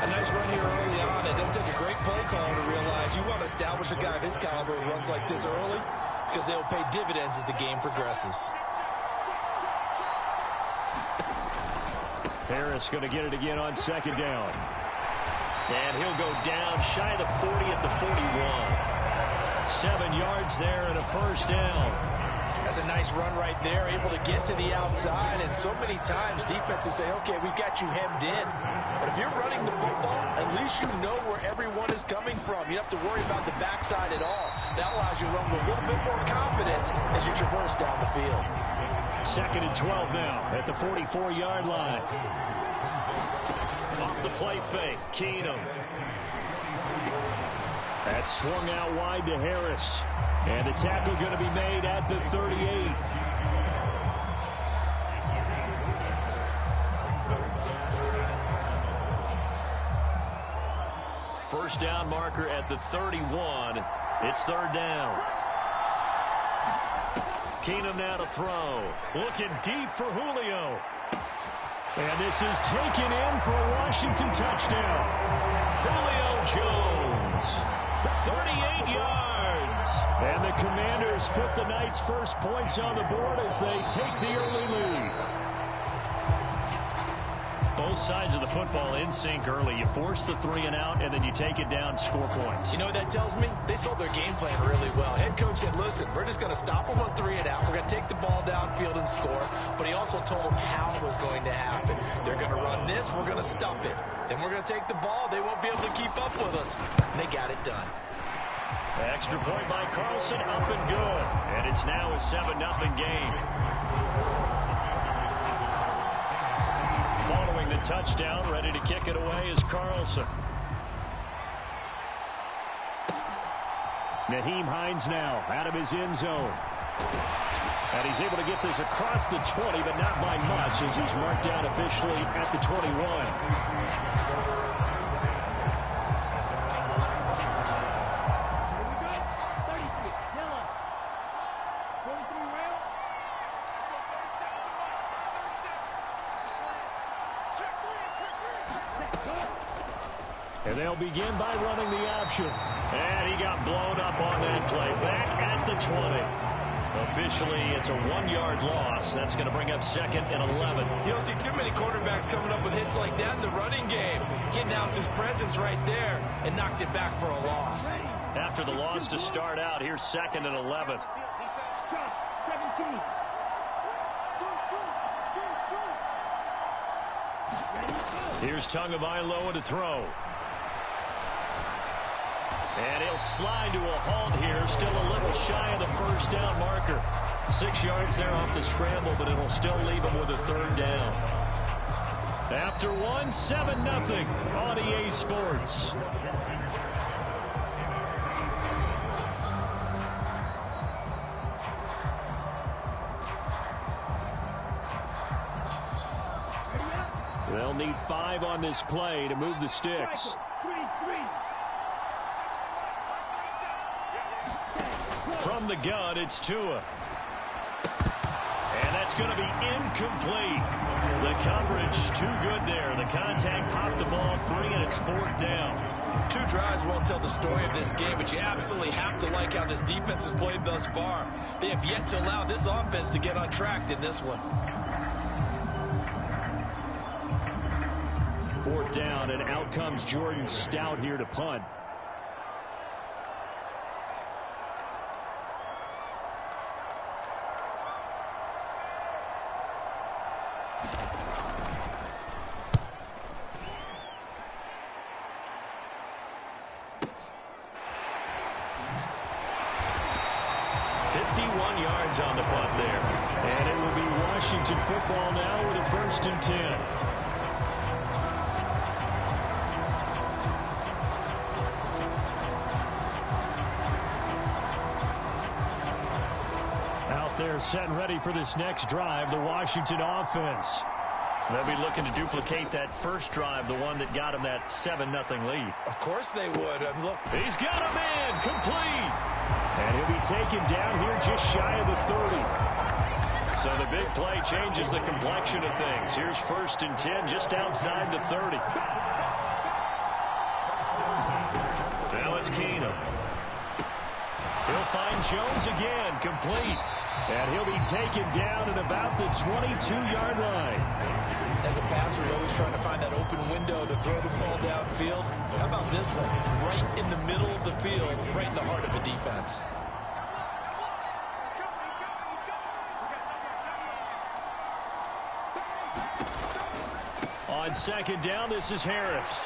A nice run here early on. It doesn't take a great play caller to realize you want to establish a guy of his caliber who runs like this early because they'll pay dividends as the game progresses. Harris going to get it again on second down. And he'll go down shy of the 40 at the 41. 7 yards there and a first down. That's a nice run right there, able to get to the outside. And so many times defenses say, okay, we've got you hemmed in. But if you're running the football, at least you know where everyone is coming from. You don't have to worry about the backside at all. That allows you to run with a little bit more confidence as you traverse down the field. Second and 12 now at the 44-yard line. Off the play fake, Keenum. That's swung out wide to Harris. And the tackle going to be made at the 38. First down marker at the 31. It's third down. Keenum now to throw. Looking deep for Julio. And this is taken in for a Washington touchdown. Julio Jones, 38 yards. And the Commanders put the Knights' first points on the board as they take the early lead. Both sides of the football in sync early. You force the 3 and out, and then you take it down, score points. You know what that tells me? They sold their game plan really well. Head coach said, listen, we're just going to stop them on 3 and out. We're going to take the ball downfield and score. But he also told them how it was going to happen. They're going to run this. We're going to stop it. Then we're going to take the ball. They won't be able to keep up with us. And they got it done. Extra point by Carlson, up and good. And it's now a 7-0 game. Following the touchdown, ready to kick it away is Carlson. Nyheim Hines now out of his end zone. And he's able to get this across the 20, but not by much as he's marked down officially at the 21. And they'll begin by running the option. And he got blown up on that play. Back at the 20. Officially, it's a 1-yard loss. That's going to bring up second and 11. You don't see too many quarterbacks coming up with hits like that in the running game. He announced his presence right there and knocked it back for a loss. After the loss to start out, here's second and 11. Here's Tagovailoa to throw. And he'll slide to a halt here. Still a little shy of the first down marker. 6 yards there off the scramble, but it'll still leave him with a third down. After 1, 7-0 on EA Sports. They'll need 5 on this play to move the sticks. From the gun, it's Tua. And that's going to be incomplete. The coverage too good there. The contact popped the ball free, and it's fourth down. 2 drives won't tell the story of this game, but you absolutely have to like how this defense has played thus far. They have yet to allow this offense to get on track in this one. Fourth down, and out comes Jordan Stout here to punt. On the punt there. And it will be Washington football now with a 1st and 10. Out there set and ready for this next drive, the Washington offense. They'll be looking to duplicate that first drive, the one that got him that 7-0 lead. Of course they would. Look. He's got a man complete. And he'll be taken down here just shy of the 30. So the big play changes the complexion of things. Here's 1st and 10 just outside the 30. Now it's Keenum. He'll find Jones again, complete. And he'll be taken down at about the 22-yard line. As a passer, you're always trying to find that open window to throw the ball downfield. How about this one? Right in the middle of the field, right in the heart of a defense. On 2nd down, this is Harris.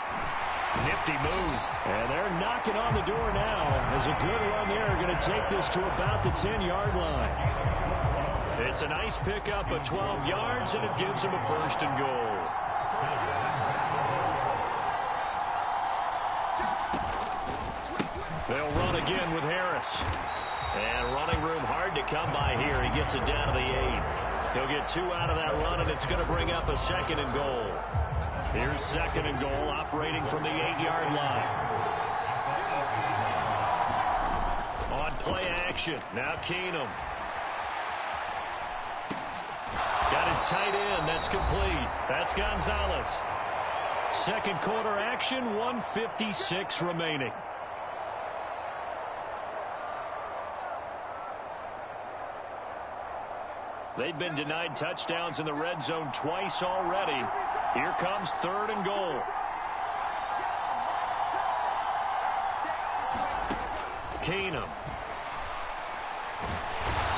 Nifty move. And they're knocking on the door now. As a good run there, going to take this to about the 10-yard line. It's a nice pickup of 12 yards, and it gives him a 1st and goal. They'll run again with Harris. And running room hard to come by here. He gets it down to the 8. He'll get 2 out of that run, and it's going to bring up a 2nd and goal. Here's 2nd and goal, operating from the 8-yard line. On play action, now Keenum. Got his tight end, that's complete. That's Gonzalez. 2nd quarter action, 1:56 remaining. They've been denied touchdowns in the red zone twice already. Here comes 3rd and goal. Keenum.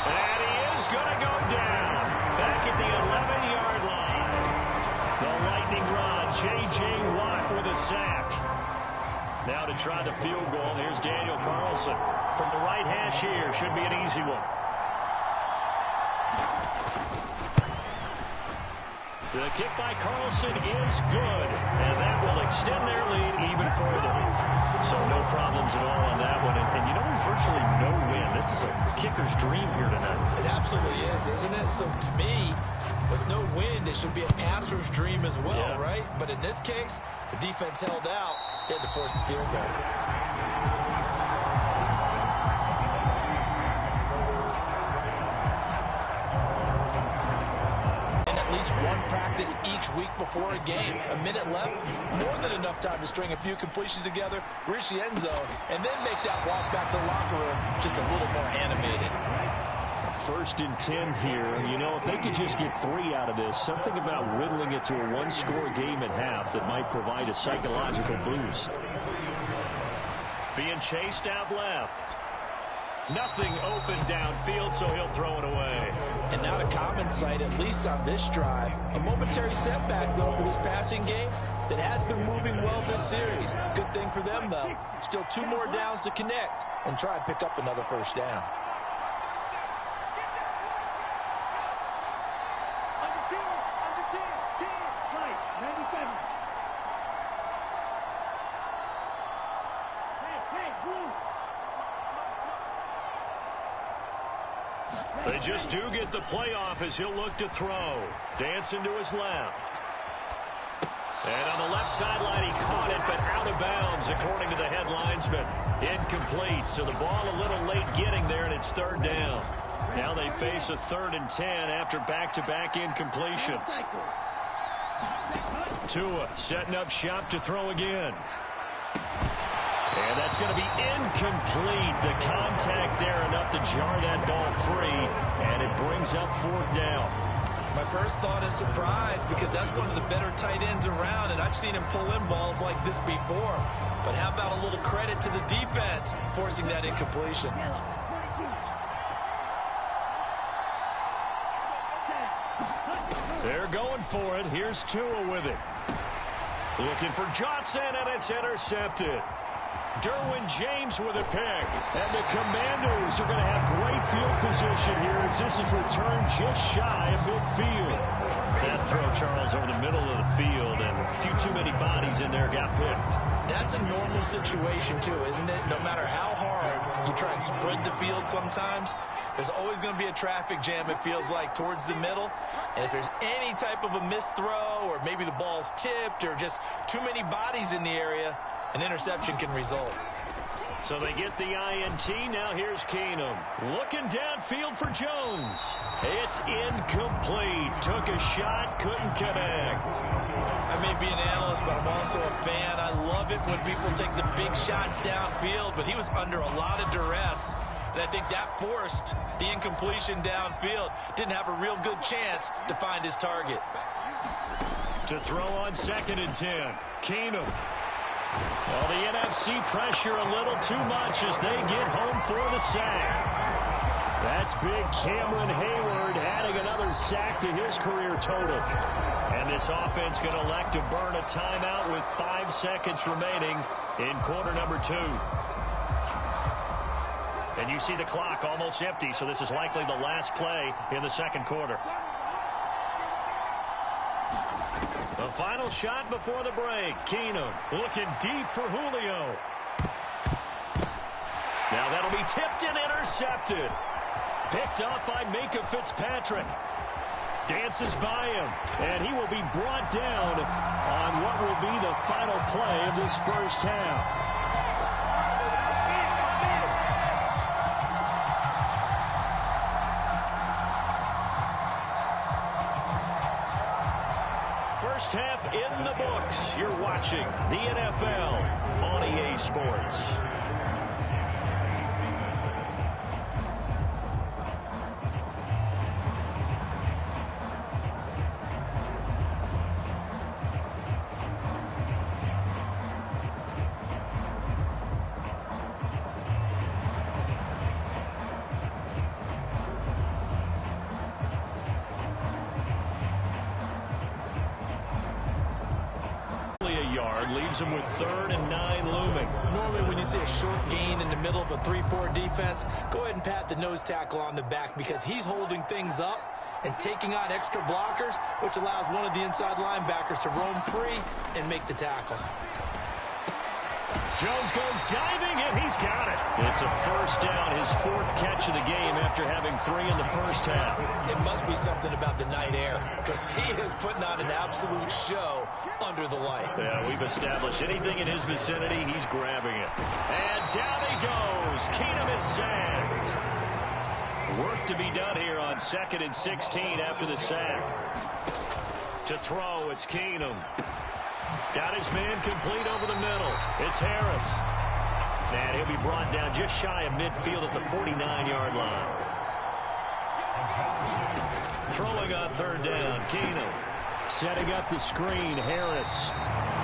And he is going to go down. Back at the 11-yard line. The lightning rod, J.J. Watt with a sack. Now to try the field goal, here's Daniel Carlson. From the right hash here, should be an easy one. The kick by Carlson is good, and that will extend their lead even further. So no problems at all on that one. And you know, virtually no win. This is a kicker's dream here tonight. It absolutely is, isn't it? So to me, with no wind, it should be a passer's dream as well, right? But in this case, the defense held out. They had to force the field goal. One practice each week before a game. A minute left, more than enough time to string a few completions together, reach the end zone, and then make that walk back to the locker room just a little more animated. 1st and 10 here. You know, if they could just get 3 out of this, something about whittling it to a one-score game at half that might provide a psychological boost. Being chased out left. Nothing open downfield, so he'll throw it away. And not a common sight, at least on this drive. A momentary setback, though, for this passing game that has been moving well this series. Good thing for them, though. Still 2 more downs to connect and try and pick up another 1st down. They just do get the playoff as he'll look to throw. Dancing to his left. And on the left sideline, he caught it, but out of bounds, according to the head linesman. Incomplete, so the ball a little late getting there, and it's 3rd down. Now they face a 3rd and 10 after back-to-back incompletions. Tua setting up shop to throw again. And that's going to be incomplete. The contact there enough to jar that ball free, and it brings up 4th down. My first thought is surprise, because that's one of the better tight ends around, and I've seen him pull in balls like this before. But how about a little credit to the defense forcing that incompletion? They're going for it. Here's Tua with it. Looking for Johnson, and it's intercepted. Derwin James with a pick. And the Commanders are going to have great field position here as this is returned just shy of midfield. That throw, Charles, over the middle of the field, and a few too many bodies in there got picked. That's a normal situation, too, isn't it? No matter how hard you try and spread the field sometimes, there's always going to be a traffic jam, it feels like, towards the middle. And if there's any type of a missed throw, or maybe the ball's tipped, or just too many bodies in the area, an interception can result. So they get the INT. Now here's Keenum. Looking downfield for Jones. It's incomplete. Took a shot, couldn't connect. I may be an analyst, but I'm also a fan. I love it when people take the big shots downfield, but he was under a lot of duress. And I think that forced the incompletion downfield. Didn't have a real good chance to find his target. To throw on 2nd and 10. Keenum. Well, the NFC pressure a little too much as they get home for the sack. That's big Cameron Hayward adding another sack to his career total. And this offense going to elect to burn a timeout with 5 seconds remaining in quarter number 2. And you see the clock almost empty, so this is likely the last play in the second quarter. The final shot before the break. Keenum looking deep for Julio. Now that'll be tipped and intercepted. Picked up by Minkah Fitzpatrick. Dances by him, and he will be brought down on what will be the final play of this first half. First half in the books. You're watching the NFL on EA Sports. Leaves him with 3rd and 9 looming. Normally when you see a short gain in the middle of a 3-4 defense, go ahead and pat the nose tackle on the back because he's holding things up and taking on extra blockers, which allows one of the inside linebackers to roam free and make the tackle. Jones goes diving, and he's got it. It's a first down, his 4th catch of the game after having 3 in the first half. It must be something about the night air because he is putting on an absolute show under the light. Yeah, we've established anything in his vicinity, he's grabbing it. And down he goes. Keenum is sacked. Work to be done here on 2nd and 16 after the sack. To throw, it's Keenum. Got his man complete over the middle. It's Harris. And he'll be brought down just shy of midfield at the 49-yard line. Throwing on 3rd down, Keenum. Setting up the screen, Harris.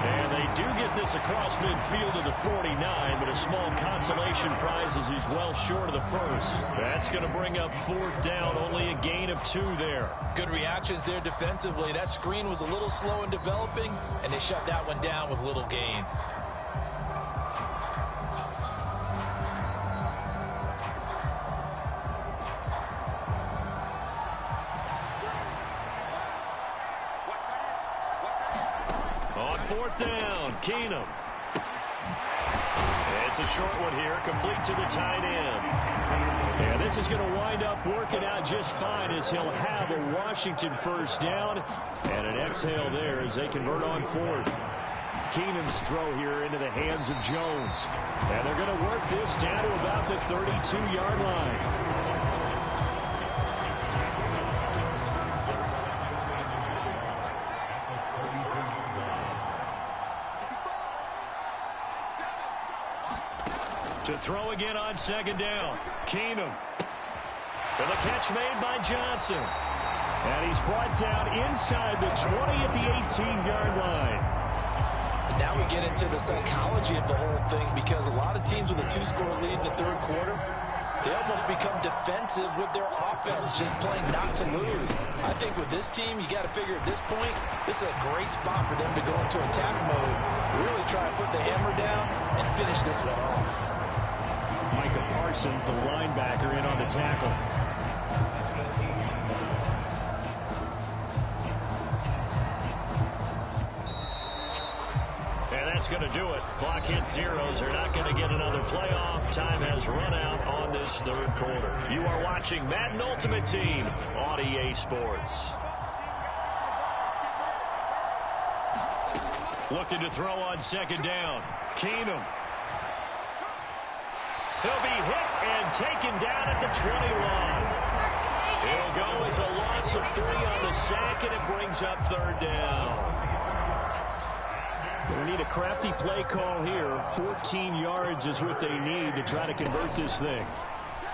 And they do get this across midfield to the 49, but a small consolation prize as he's well short of the first. That's going to bring up 4th down, only a gain of 2 there. Good reactions there defensively. That screen was a little slow in developing, and they shut that one down with little gain. On 4th down, Keenum. It's a short one here, complete to the tight end. Yeah, this is going to wind up working out just fine as he'll have a Washington first down and an exhale there as they convert on 4th. Keenum's throw here into the hands of Jones. And they're going to work this down to about the 32-yard line. To throw again on 2nd down. Keenum. And the catch made by Johnson. And he's brought down inside the 20 at the 18-yard line. And now we get into the psychology of the whole thing because a lot of teams with a 2-score lead in the 3rd quarter, they almost become defensive with their offense, just playing not to lose. I think with this team, you got to figure at this point, this is a great spot for them to go into attack mode, really try to put the hammer down and finish this one off. Micah Parsons, the linebacker, in on the tackle. And that's going to do it. Clock hits zeros. They're not going to get another playoff. Time has run out on this 3rd quarter. You are watching Madden Ultimate Team on EA Sports. Looking to throw on 2nd down. Keenum. He'll be hit and taken down at the 20-line. He'll go as a loss of 3 on the sack, and it brings up third down. They need a crafty play call here. 14 yards is what they need to try to convert this thing.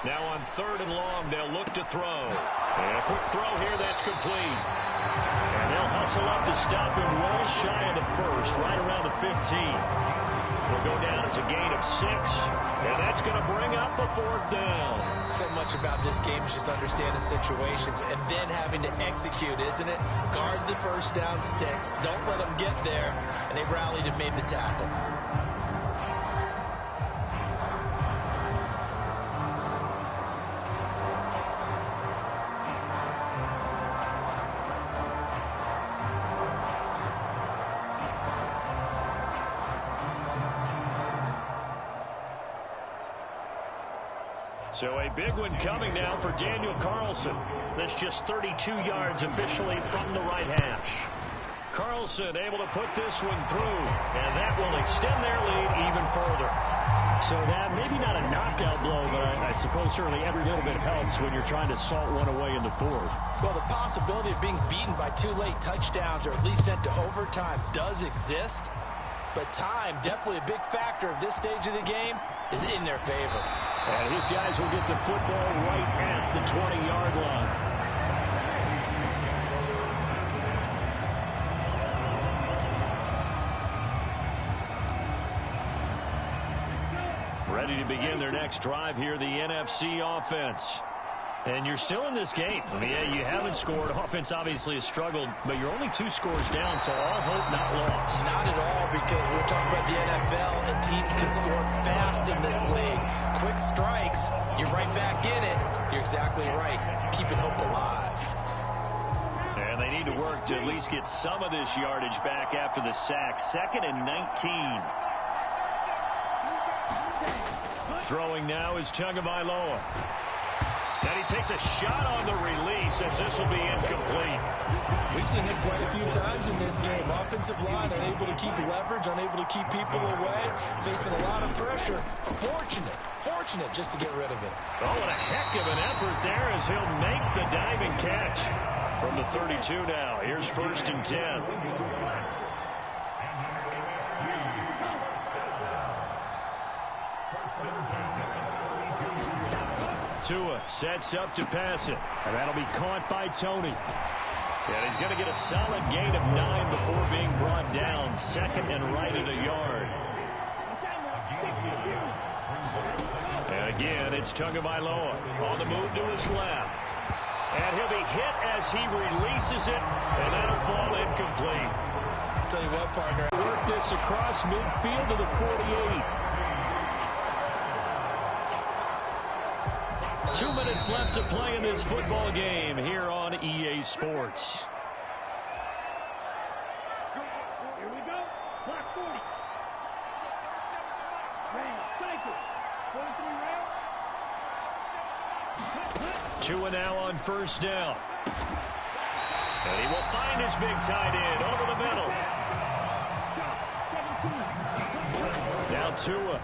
Now on 3rd and long, they'll look to throw. And a quick throw here, that's complete. And they'll hustle up to stop him well shy of the first, right around the 15. Will go down as a gain of 6, and that's going to bring up a 4th down. So much about this game is just understanding situations and then having to execute, isn't it? Guard the first down sticks. Don't let them get there. And they rallied and made the tackle. So a big one coming now for Daniel Carlson. That's just 32 yards officially from the right hash. Carlson able to put this one through, and that will extend their lead even further. So that maybe not a knockout blow, but I suppose certainly every little bit helps when you're trying to salt one away in the 4th. Well, the possibility of being beaten by 2 late touchdowns or at least sent to overtime does exist. But time, definitely a big factor of this stage of the game, is in their favor. And these guys will get the football right at the 20-yard line. Ready to begin their next drive here, the NFC offense. And you're still in this game. I mean, yeah, you haven't scored. Offense obviously has struggled, but you're only 2 scores down, so all hope not lost. Not at all, because we're talking about the NFL, and teams can score fast in this league. Quick strikes, you're right back in it. You're exactly right. Keeping hope alive. And they need to work to at least get some of this yardage back after the sack. 2nd and 19. Throwing now is Tagovailoa. And he takes a shot on the release as this will be incomplete. We've seen this quite a few times in this game. Offensive line unable to keep leverage, unable to keep people away, facing a lot of pressure. Fortunate just to get rid of it. Oh, what a heck of an effort there as he'll make the diving catch. From the 32 now, here's 1st and 10. Tua sets up to pass it. And that'll be caught by Tony. And he's going to get a solid gain of 9 before being brought down. 2nd and right at a yard. And again, it's Tagovailoa on the move to his left. And he'll be hit as he releases it, and that'll fall incomplete. I'll tell you what, partner. Work this across midfield to the 48. 2 minutes left to play in this football game here on EA Sports. Here we go. Clock 40. Cycle. 43 round. Tua now on 1st down. And he will find his big tight end over the middle. Now Tua.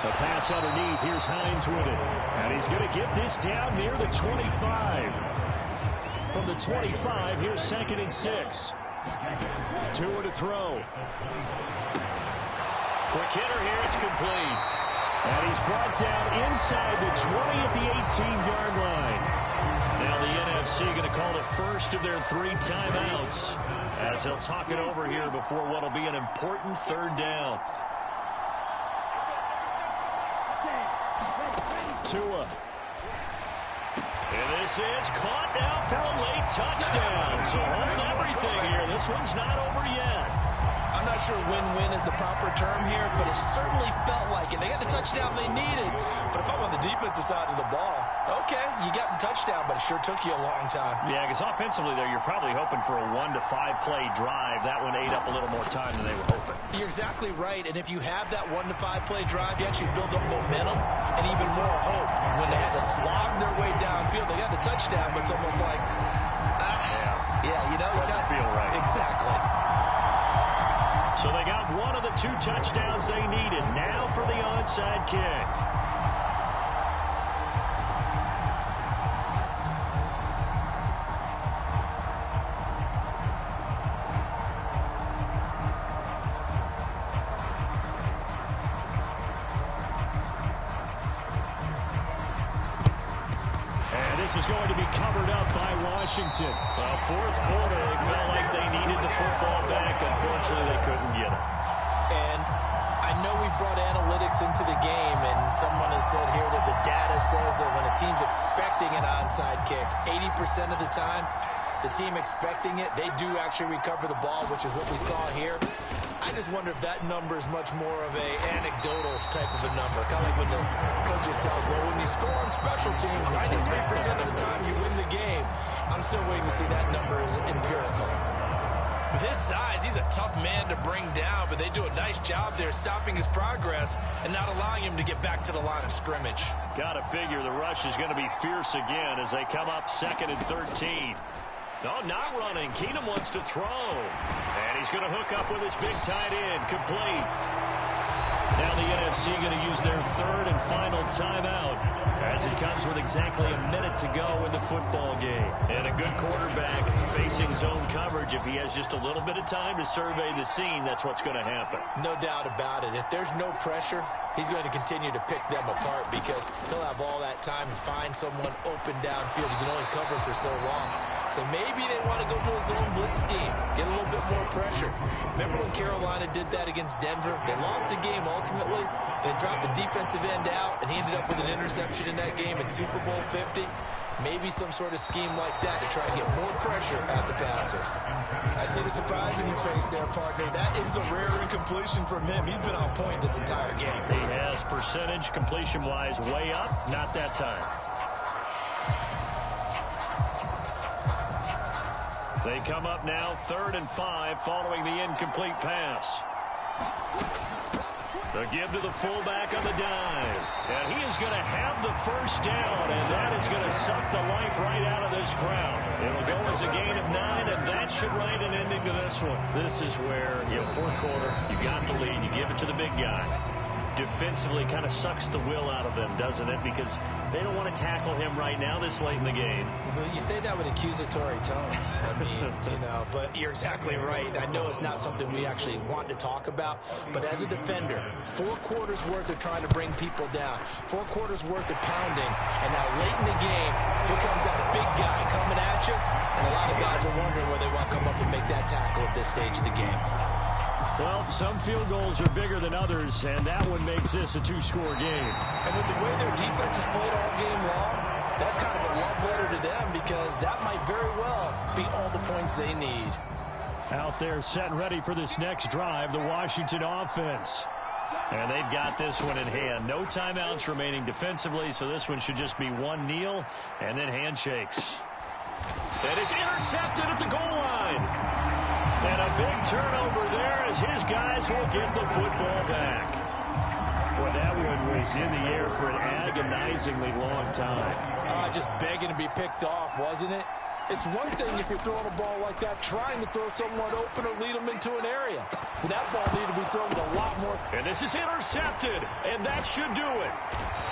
The pass underneath. Here's Hines with it. And he's going to get this down near the 25. From the 25, here's 2nd and 6. Tua to throw. Quick hitter here. It's complete. And he's brought down inside the 20 at the 18-yard line. Now the NFC going to call the first of their 3 timeouts as he'll talk it over here before what will be an important 3rd down. Tua. And this is caught now for a late touchdown. So hold everything here. This one's not over yet. I'm not sure win-win is the proper term here, but it certainly felt like it. They got the touchdown they needed. But if I'm on the defensive side of the ball, okay, you got the touchdown, but it sure took you a long time. Yeah, because offensively there, you're probably hoping for a 1 to 5 play drive. That one ate up a little more time than they were hoping. You're exactly right, and if you have that 1 to 5 play drive, you actually build up momentum and even more hope. When they had to slog their way downfield, they got the touchdown, but it's almost like, yeah, you know, doesn't feel right. Exactly. So they got one of the 2 touchdowns they needed. Now for the onside kick. This is going to be covered up by Washington. Well, fourth quarter, they felt like they needed the football back. Unfortunately, they couldn't get it. And I know we brought analytics into the game, and someone has said here that the data says that when a team's expecting an onside kick, 80% of the time, the team expecting it, they do actually recover the ball, which is what we saw here. I just wonder if that number is much more of a anecdotal type of a number. Kind of like when the coaches tell us, well, when you score on special teams, 93% of the time you win the game. I'm still waiting to see that number as empirical. With his size, he's a tough man to bring down, but they do a nice job there stopping his progress and not allowing him to get back to the line of scrimmage. Got to figure the rush is going to be fierce again as they come up 2nd and 13. No, not running. Keenum wants to throw. And he's going to hook up with his big tight end. Complete. Now the NFC going to use their 3rd and final timeout as it comes with exactly a minute to go in the football game. And a good quarterback facing zone coverage. If he has just a little bit of time to survey the scene, that's what's going to happen. No doubt about it. If there's no pressure, he's going to continue to pick them apart because he'll have all that time to find someone open downfield. He can only cover for so long. So maybe they want to go to a zone blitz scheme, get a little bit more pressure. Remember when Carolina did that against Denver? They lost the game ultimately. They dropped the defensive end out, and he ended up with an interception in that game in Super Bowl 50. Maybe some sort of scheme like that to try and get more pressure at the passer. I see the surprise in your face there, partner. That is a rare incompletion from him. He's been on point this entire game. He has percentage completion-wise way up. Not that time. They come up now 3rd and 5 following the incomplete pass. The give to the fullback on the dime. And he is going to have the first down, and that is going to suck the life right out of this crowd. It'll go as a gain of 9, and that should write an ending to this one. This is where, fourth quarter, you got the lead, you give it to the big guy. Defensively kind of sucks the will out of them, doesn't it? Because they don't want to tackle him right now this late in the game. Well, you say that with accusatory tones. I mean, but you're exactly right. I know it's not something we actually want to talk about, but as a defender, 4 quarters worth of trying to bring people down, 4 quarters worth of pounding, and now late in the game, here comes that big guy coming at you, and a lot of guys are wondering whether they want to come up and make that tackle at this stage of the game. Well, some field goals are bigger than others, and that one makes this a 2-score game. And with the way their defense has played all game long, that's kind of a love letter to them because that might very well be all the points they need. Out there set and ready for this next drive, the Washington offense. And they've got this one in hand. No timeouts remaining defensively, so this one should just be one kneel and then handshakes. And it's intercepted at the goal line. And a big turnover there as his guys will get the football back. Well, that one was in the air for an agonizingly long time. Just begging to be picked off, wasn't it? It's one thing if you're throwing a ball like that, trying to throw someone open or lead them into an area. But that ball needed to be thrown with a lot more. And this is intercepted, and that should do it.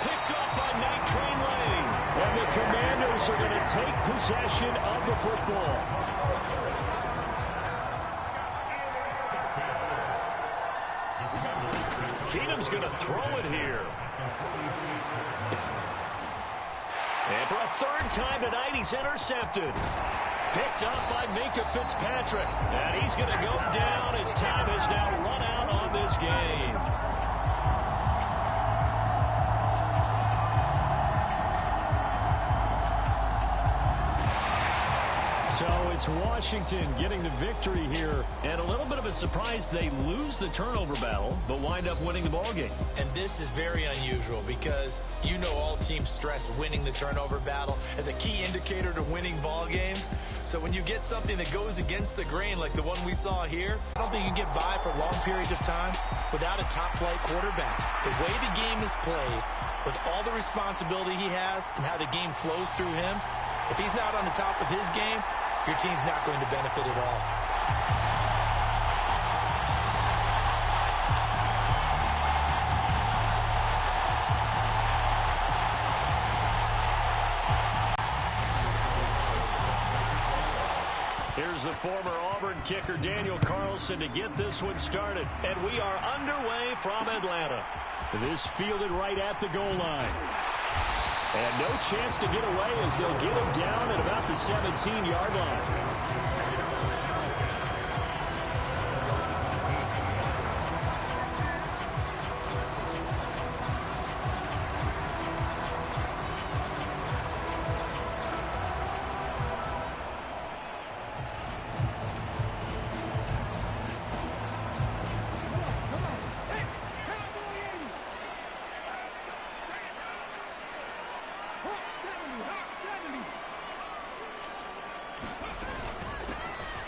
Picked up by Night Train Lane. And the Commanders are going to take possession of the football. Keenum's going to throw it here. And for a 3rd time tonight, he's intercepted. Picked up by Minkah Fitzpatrick. And he's going to go down. His time has now run out on this game. So it's Washington getting the victory here. And a little bit of a surprise, they lose the turnover battle, but wind up winning the ballgame. And this is very unusual because all teams stress winning the turnover battle as a key indicator to winning ball games. So when you get something that goes against the grain like the one we saw here, I don't think you can get by for long periods of time without a top-flight quarterback. The way the game is played, with all the responsibility he has and how the game flows through him, if he's not on the top of his game, your team's not going to benefit at all. Here's the former Auburn kicker Daniel Carlson to get this one started. And we are underway from Atlanta. This fielded right at the goal line. And no chance to get away as they'll get him down at about the 17-yard line.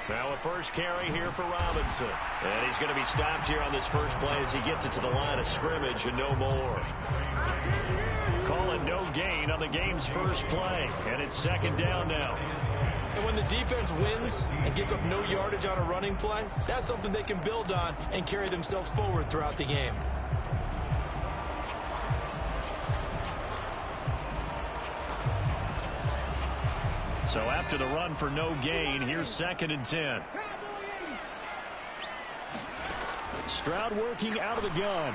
Now a first carry here for Robinson. And he's going to be stopped here on this first play as he gets it to the line of scrimmage and no more. Call it no gain on the game's first play. And it's second down now. And when the defense wins and gets up no yardage on a running play, that's something they can build on and carry themselves forward throughout the game. So after the run for no gain, here's 2nd and 10. Stroud working out of the gun.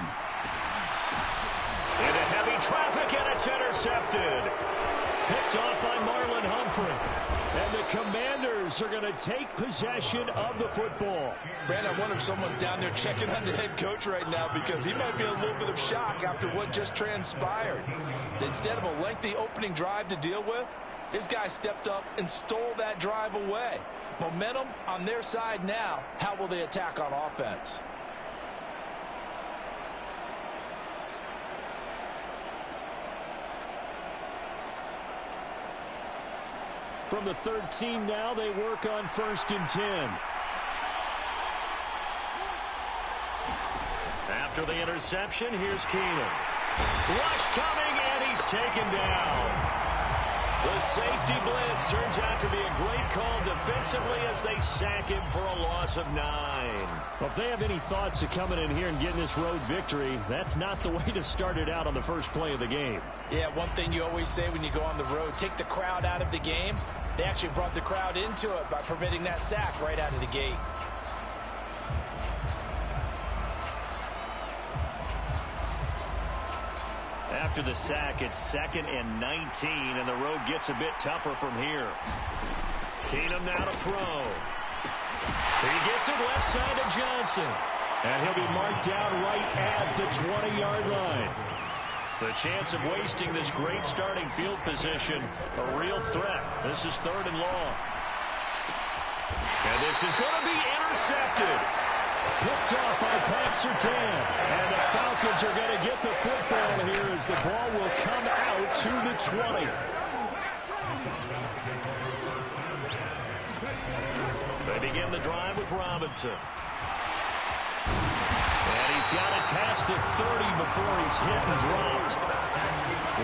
Into heavy traffic, and it's intercepted. Picked off by Marlon Humphrey. And the Commanders are going to take possession of the football. Brandon, I wonder if someone's down there checking on the head coach right now because he might be in a little bit of shock after what just transpired. Instead of a lengthy opening drive to deal with, this guy stepped up and stole that drive away. Momentum on their side now. How will they attack on offense? From the 13 now, they work on 1st and 10. After the interception, here's Keenum. Rush coming, and he's taken down. The safety blitz turns out to be a great call defensively as they sack him for a loss of 9. Well, if they have any thoughts of coming in here and getting this road victory, that's not the way to start it out on the first play of the game. Yeah, one thing you always say when you go on the road, take the crowd out of the game. They actually brought the crowd into it by permitting that sack right out of the gate. After the sack, it's 2nd and 19, and the road gets a bit tougher from here. Keenum now to throw. He gets it left side to Johnson. And he'll be marked down right at the 20-yard line. The chance of wasting this great starting field position, a real threat. This is 3rd and long. And this is going to be intercepted. Picked off by Pat Surtain. And the Falcons are going to get the football here as the ball will come out to the 20. They begin the drive with Robinson. And he's got it past the 30 before he's hit and dropped.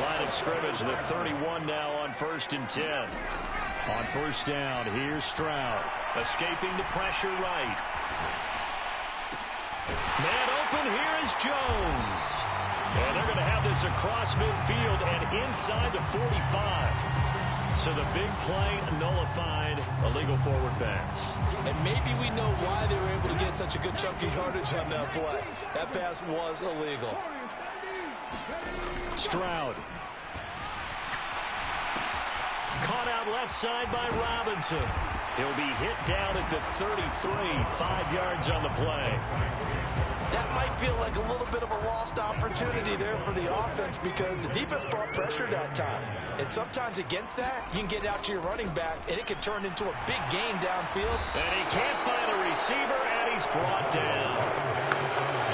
Line of scrimmage, the 31 now on 1st and 10. On 1st down, here's Stroud. Escaping the pressure right. Man open, here is Jones. And they're going to have this across midfield and inside the 45. So the big play nullified, illegal forward pass. And maybe we know why they were able to get such a good chunk of yardage on that play. That pass was illegal. Stroud. Caught out left side by Robinson. He'll be hit down at the 33, 5 yards on the play. That might feel like a little bit of a lost opportunity there for the offense because the defense brought pressure that time. And sometimes against that, you can get out to your running back, and it can turn into a big gain downfield. And he can't find a receiver, and he's brought down.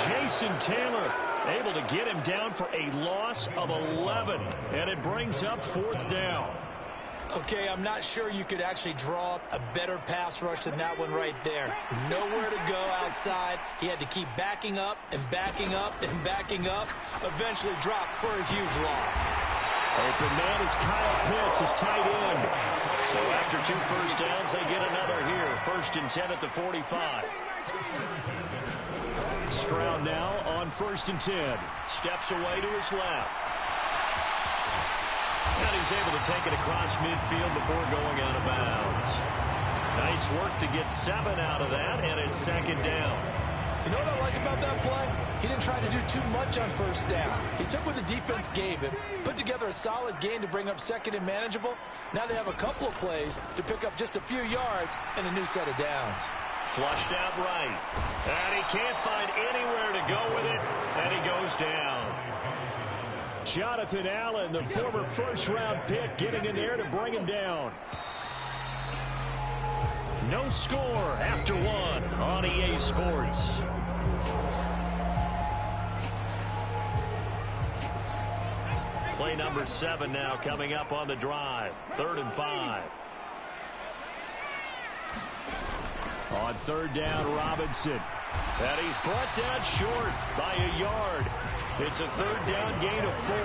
Jason Taylor able to get him down for a loss of 11. And it brings up 4th down. Okay, I'm not sure you could actually draw up a better pass rush than that one right there. Nowhere to go outside. He had to keep backing up and backing up and backing up. Eventually dropped for a huge loss. Open man is Kyle Pitts, his tight end. So after 2 first downs, they get another here. 1st and 10 at the 45. Stroud now on 1st and 10. Steps away to his left. And he's able to take it across midfield before going out of bounds. Nice work to get 7 out of that, and it's second down. You know what I like about that play? He didn't try to do too much on first down. He took what the defense gave him, put together a solid game to bring up second and manageable. Now they have a couple of plays to pick up just a few yards and a new set of downs. Flushed out right. And he can't find anywhere to go with it, and he goes down. Jonathan Allen, the former first-round pick, getting in there to bring him down. No score after 1 on EA Sports. Play number 7 now coming up on the drive. 3rd and 5. On 3rd down, Robinson. And he's brought down short by a yard. It's a 3rd down gain of 4.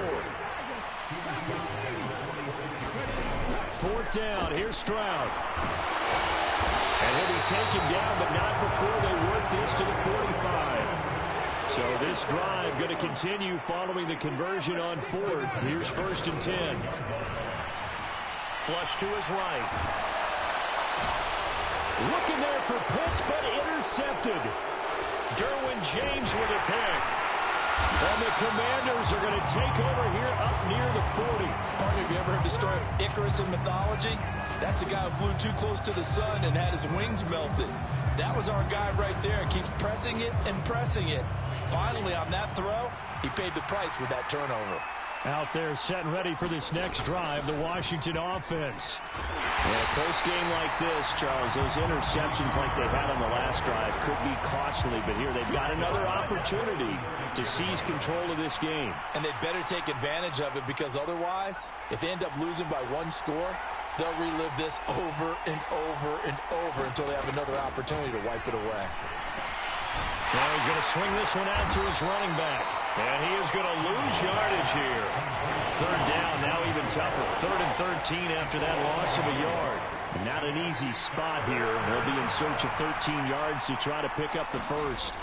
4th down, here's Stroud. And he'll be taken down, but not before they work this to the 45. So this drive going to continue following the conversion on 4th. Here's 1st and 10. Flush to his right. Looking there for Pitts, but intercepted. Derwin James with a pick. And the Commanders are going to take over here up near the 40. Partner, have you ever heard the story of Icarus in mythology? That's the guy who flew too close to the sun and had his wings melted. That was our guy right there. Keeps pressing it and pressing it. Finally, on that throw, he paid the price with that turnover. Out there set and ready for this next drive, the Washington offense. In a close game like this, Charles, those interceptions like they had on the last drive could be costly, but here they've got another opportunity to seize control of this game. And they better take advantage of it, because otherwise, if they end up losing by 1 score, they'll relive this over and over and over until they have another opportunity to wipe it away. Now he's going to swing this one out to his running back. And he is going to lose yardage here. 3rd down, now even tougher. 3rd and 13 after that loss of a yard. Not an easy spot here. They'll be in search of 13 yards to try to pick up the first.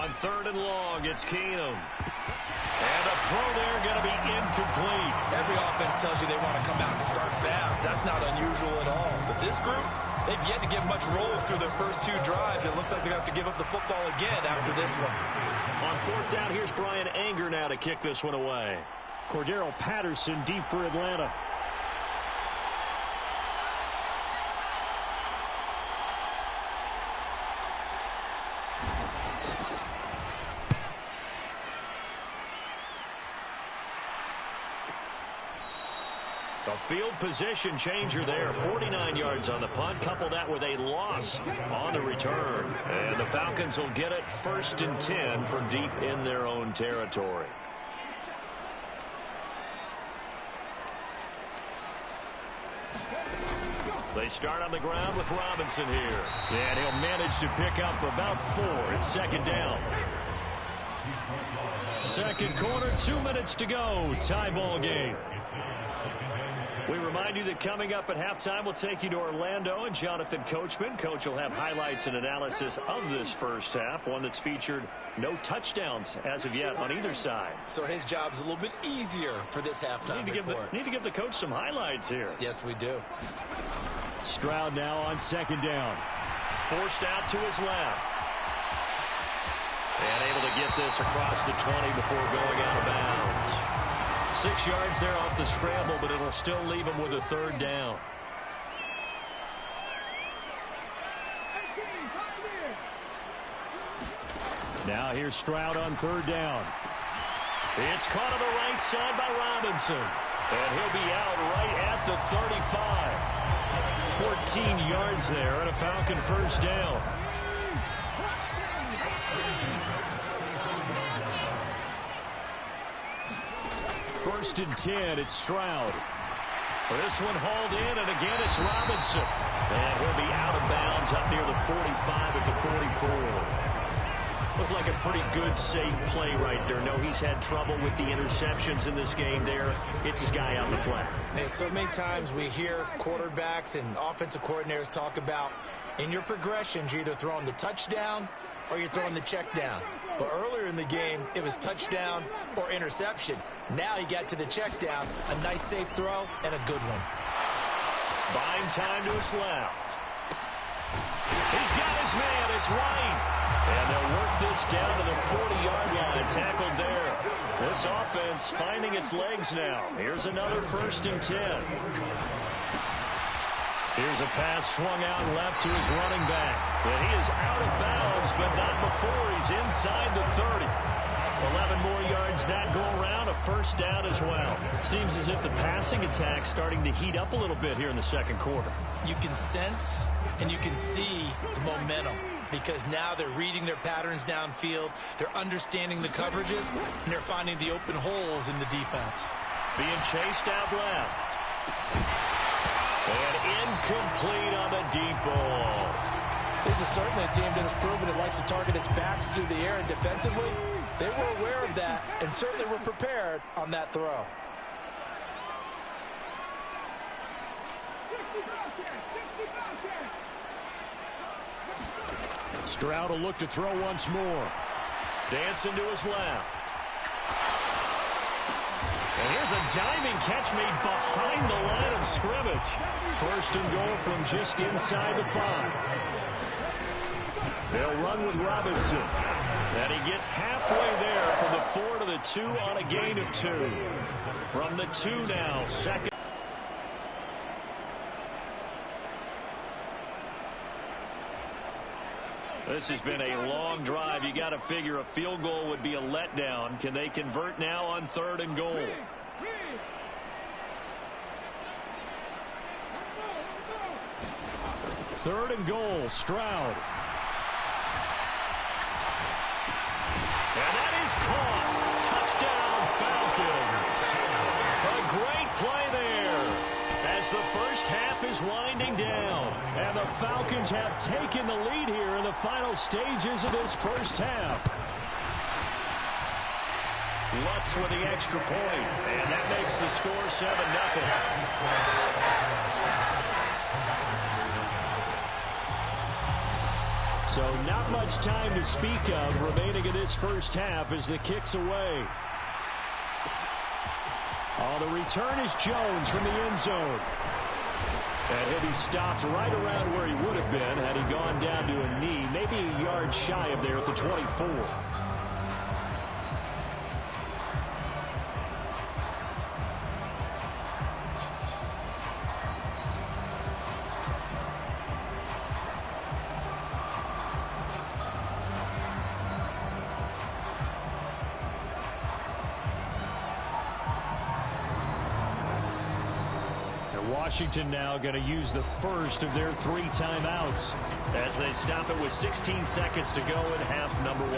On 3rd and long, it's Keenum. And a throw there going to be incomplete. Every offense tells you they want to come out and start fast. That's not unusual at all. But this group, they've yet to get much rolling through their first 2 drives. It looks like they're going to have to give up the football again after this one. On 4th down, here's Brian Anger now to kick this one away. Cordero Patterson deep for Atlanta. A field position changer there. 49 yards on the punt. Couple that with a loss on the return. And the Falcons will get it 1st and 10 from deep in their own territory. They start on the ground with Robinson here. And he'll manage to pick up about 4. It's 2nd down. 2nd quarter, 2 minutes to go. Tie ball game. We remind you that coming up at halftime, we'll take you to Orlando and Jonathan Coachman. Coach will have highlights and analysis of this first half, one that's featured no touchdowns as of yet on either side. So his job's a little bit easier for this halftime report. Need to give the coach some highlights here. Yes, we do. Stroud now on 2nd down. Forced out to his left. And able to get this across the 20 before going out of bounds. 6 yards there off the scramble, but it'll still leave him with a 3rd down. Now here's Stroud on 3rd down. It's caught on the right side by Robinson. And he'll be out right at the 35. 14 yards there and a Falcon 1st down. First and 10, it's Stroud. This one hauled in, and again it's Robinson. And he'll be out of bounds up near the 45 at the 44. Looked like a pretty good, safe play right there. No, he's had trouble with the interceptions in this game there. It's his guy on the flat. And so many times we hear quarterbacks and offensive coordinators talk about in your progressions, you're either throwing the touchdown or you're throwing the check down. But earlier in the game, it was touchdown or interception. Now he got to the check down, a nice safe throw, and a good one. Buying time to his left. He's got his man. It's White. And they'll work this down to the 40-yard line. Tackled there. This offense finding its legs now. Here's another 1st and 10. Here's a pass swung out left to his running back. And he is out of bounds, but not before he's inside the 30. 11 more yards that go around, a 1st down as well. Seems as if the passing attack's starting to heat up a little bit here in the 2nd quarter. You can sense and you can see the momentum because now they're reading their patterns downfield, they're understanding the coverages, and they're finding the open holes in the defense. Being chased out left. And incomplete on the deep ball. This is certainly a team that has proven it likes to target its backs through the air, and defensively, they were aware of that and certainly were prepared on that throw. Stroud will look to throw once more. Dancing to his left. And here's a diving catch made behind the line of scrimmage. 1st and goal from just inside the 5. They'll run with Robinson. And he gets halfway there from the 4 to the 2 on a gain of 2. From the 2 now, 2nd. This has been a long drive. You got to figure a field goal would be a letdown. Can they convert now on 3rd and goal? 3rd and goal, Stroud. And that is caught. Touchdown, Falcons. A great play there as the 1st half is winding down. And the Falcons have taken the lead here in the final stages of this 1st half. Lutz with the extra point, and that makes the score 7-0. So not much time to speak of remaining in this 1st half as the kick's away. Oh, the return is Jones from the end zone. And he'll be stopped right around where he would have been had he gone down to a knee, maybe a yard shy of there at the 24. Washington now going to use the 1st of their 3 timeouts as they stop it with 16 seconds to go in half number 1.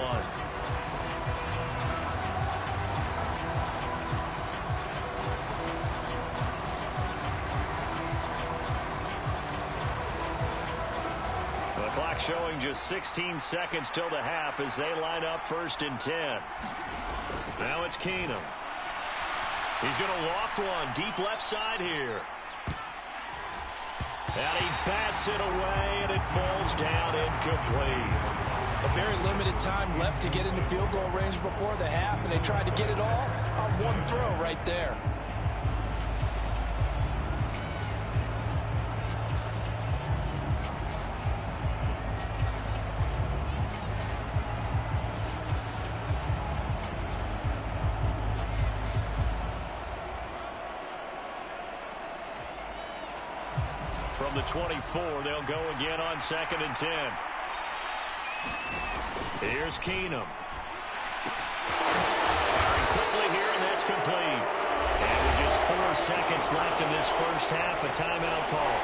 The clock showing just 16 seconds till the half as they line up 1st and 10. Now it's Keenum. He's going to loft one deep left side here. And he bats it away, and it falls down incomplete. A very limited time left to get into field goal range before the half, and they tried to get it all on one throw right there. From the 24, they'll go again on 2nd and 10. Here's Keenum. Firing quickly here, and that's complete. And with just 4 seconds left in this 1st half, a timeout call.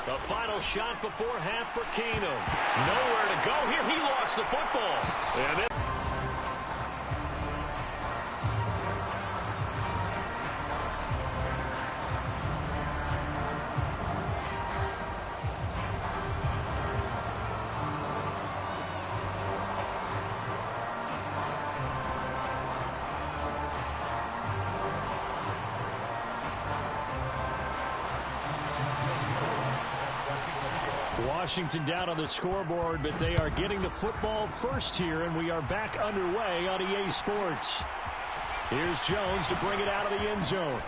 The final shot before half for Keenum. Nowhere to go here. He lost the football. And then Washington down on the scoreboard, but they are getting the football first here, and we are back underway on EA Sports. Here's Jones to bring it out of the end zone.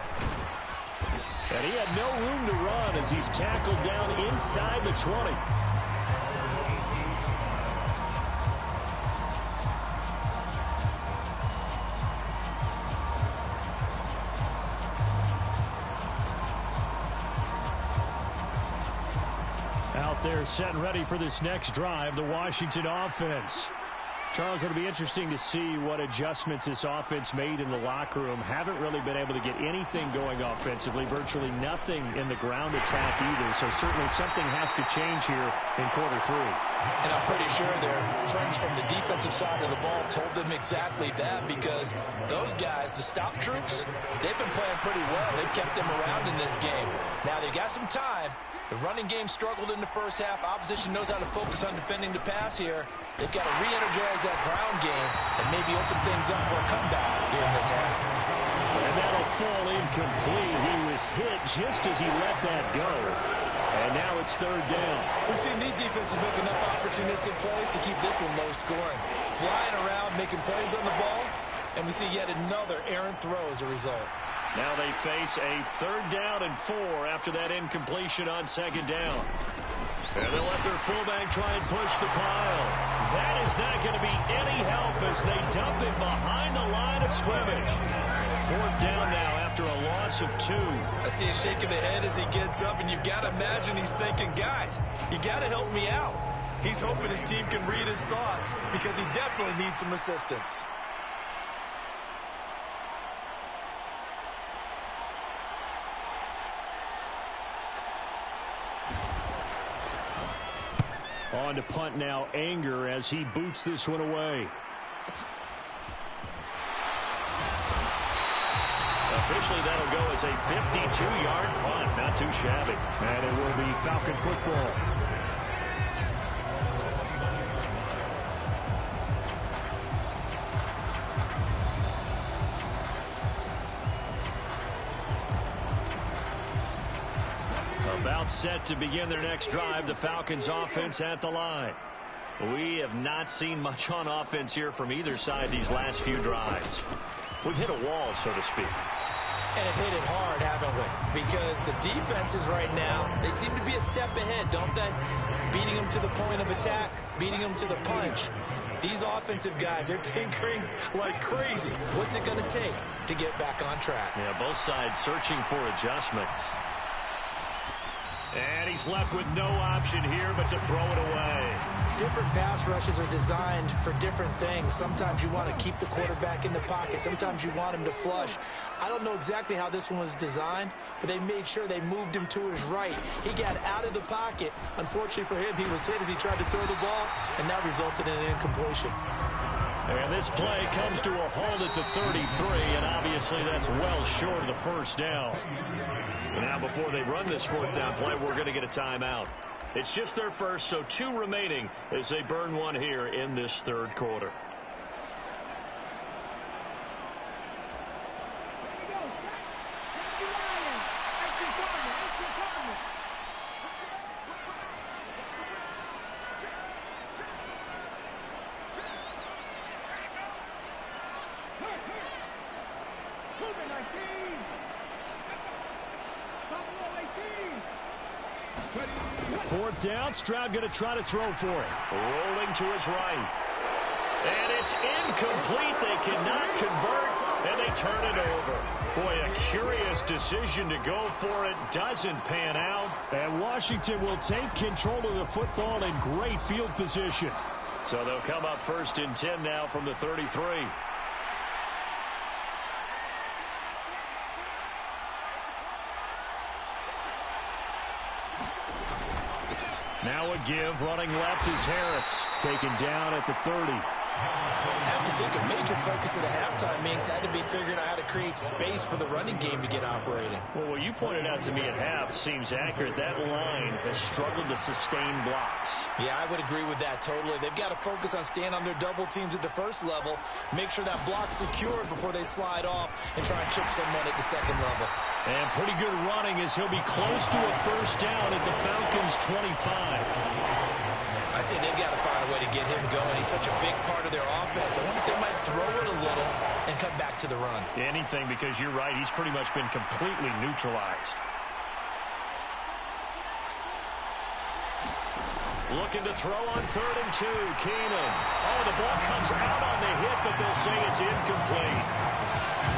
And he had no room to run as he's tackled down inside the 20. Out there set and ready for this next drive, the Washington offense. Charles, it'll be interesting to see what adjustments this offense made in the locker room. Haven't really been able to get anything going offensively, virtually nothing in the ground attack either. So certainly something has to change here in quarter three. And I'm pretty sure their friends from the defensive side of the ball told them exactly that, because those guys, the stop troops, they've been playing pretty well. They've kept them around in this game. Now they've got some time. The running game struggled in the first half. Opposition knows how to focus on defending the pass here. They've got to re-energize that ground game and maybe open things up for a comeback here in this half. And that'll fall incomplete. He was hit just as he let that go. And now it's third down. We've seen these defenses make enough opportunistic plays to keep this one low scoring. Flying around, making plays on the ball, and we see yet another errant throw as a result. Now they face a 3rd down and 4 after that incompletion on 2nd down. And they'll let their fullback try and push the pile. That is not going to be any help as they dump it behind the line of scrimmage. 4th down now after a loss of 2. I see a shake of the head as he gets up, and you've got to imagine he's thinking, guys, you got to help me out. He's hoping his team can read his thoughts because he definitely needs some assistance. On to punt now, Anger, as he boots this one away. Officially, that'll go as a 52-yard punt. Not too shabby. And it will be Falcon football. About set to begin their next drive, the Falcons offense at the line. We have not seen much on offense here from either side these last few drives. We've hit a wall, so to speak. And have hit it hard, haven't we? Because the defenses right now, they seem to be a step ahead, don't they? Beating them to the point of attack, beating them to the punch. These offensive guys, they're tinkering like crazy. What's it going to take to get back on track? Yeah, both sides searching for adjustments. And he's left with no option here but to throw it away. Different pass rushes are designed for different things. Sometimes you want to keep the quarterback in the pocket. Sometimes you want him to flush. I don't know exactly how this one was designed, but they made sure they moved him to his right. He got out of the pocket. Unfortunately for him, he was hit as he tried to throw the ball, and that resulted in an incompletion. And this play comes to a halt at the 33, and obviously that's well short of the first down. Now before they run this 4th down play, we're going to get a timeout. It's just their first, so 2 remaining as they burn one here in this 3rd quarter. Fourth down, Stroud going to try to throw for it. Rolling to his right. And it's incomplete. They cannot convert, and they turn it over. Boy, a curious decision to go for it. Doesn't pan out. And Washington will take control of the football in great field position. So they'll come up 1st and 10 now from the 33. Now a give, running left is Harris. Taken down at the 30. I have to think a major focus of the halftime meetings had to be figuring out how to create space for the running game to get operating. Well, what you pointed out to me at half seems accurate. That line has struggled to sustain blocks. Yeah, I would agree with that totally. They've got to focus on staying on their double teams at the first level, make sure that block's secured before they slide off and try and chip someone at the second level. And pretty good running as he'll be close to a first down at the Falcons' 25. I'd say they've got to find a way to get him going. He's such a big part of their offense. I wonder if they might throw it a little and come back to the run. Anything, because you're right. He's pretty much been completely neutralized. Looking to throw on 3rd and 2. Keenum. Oh, the ball comes out on the hit, but they'll say it's incomplete.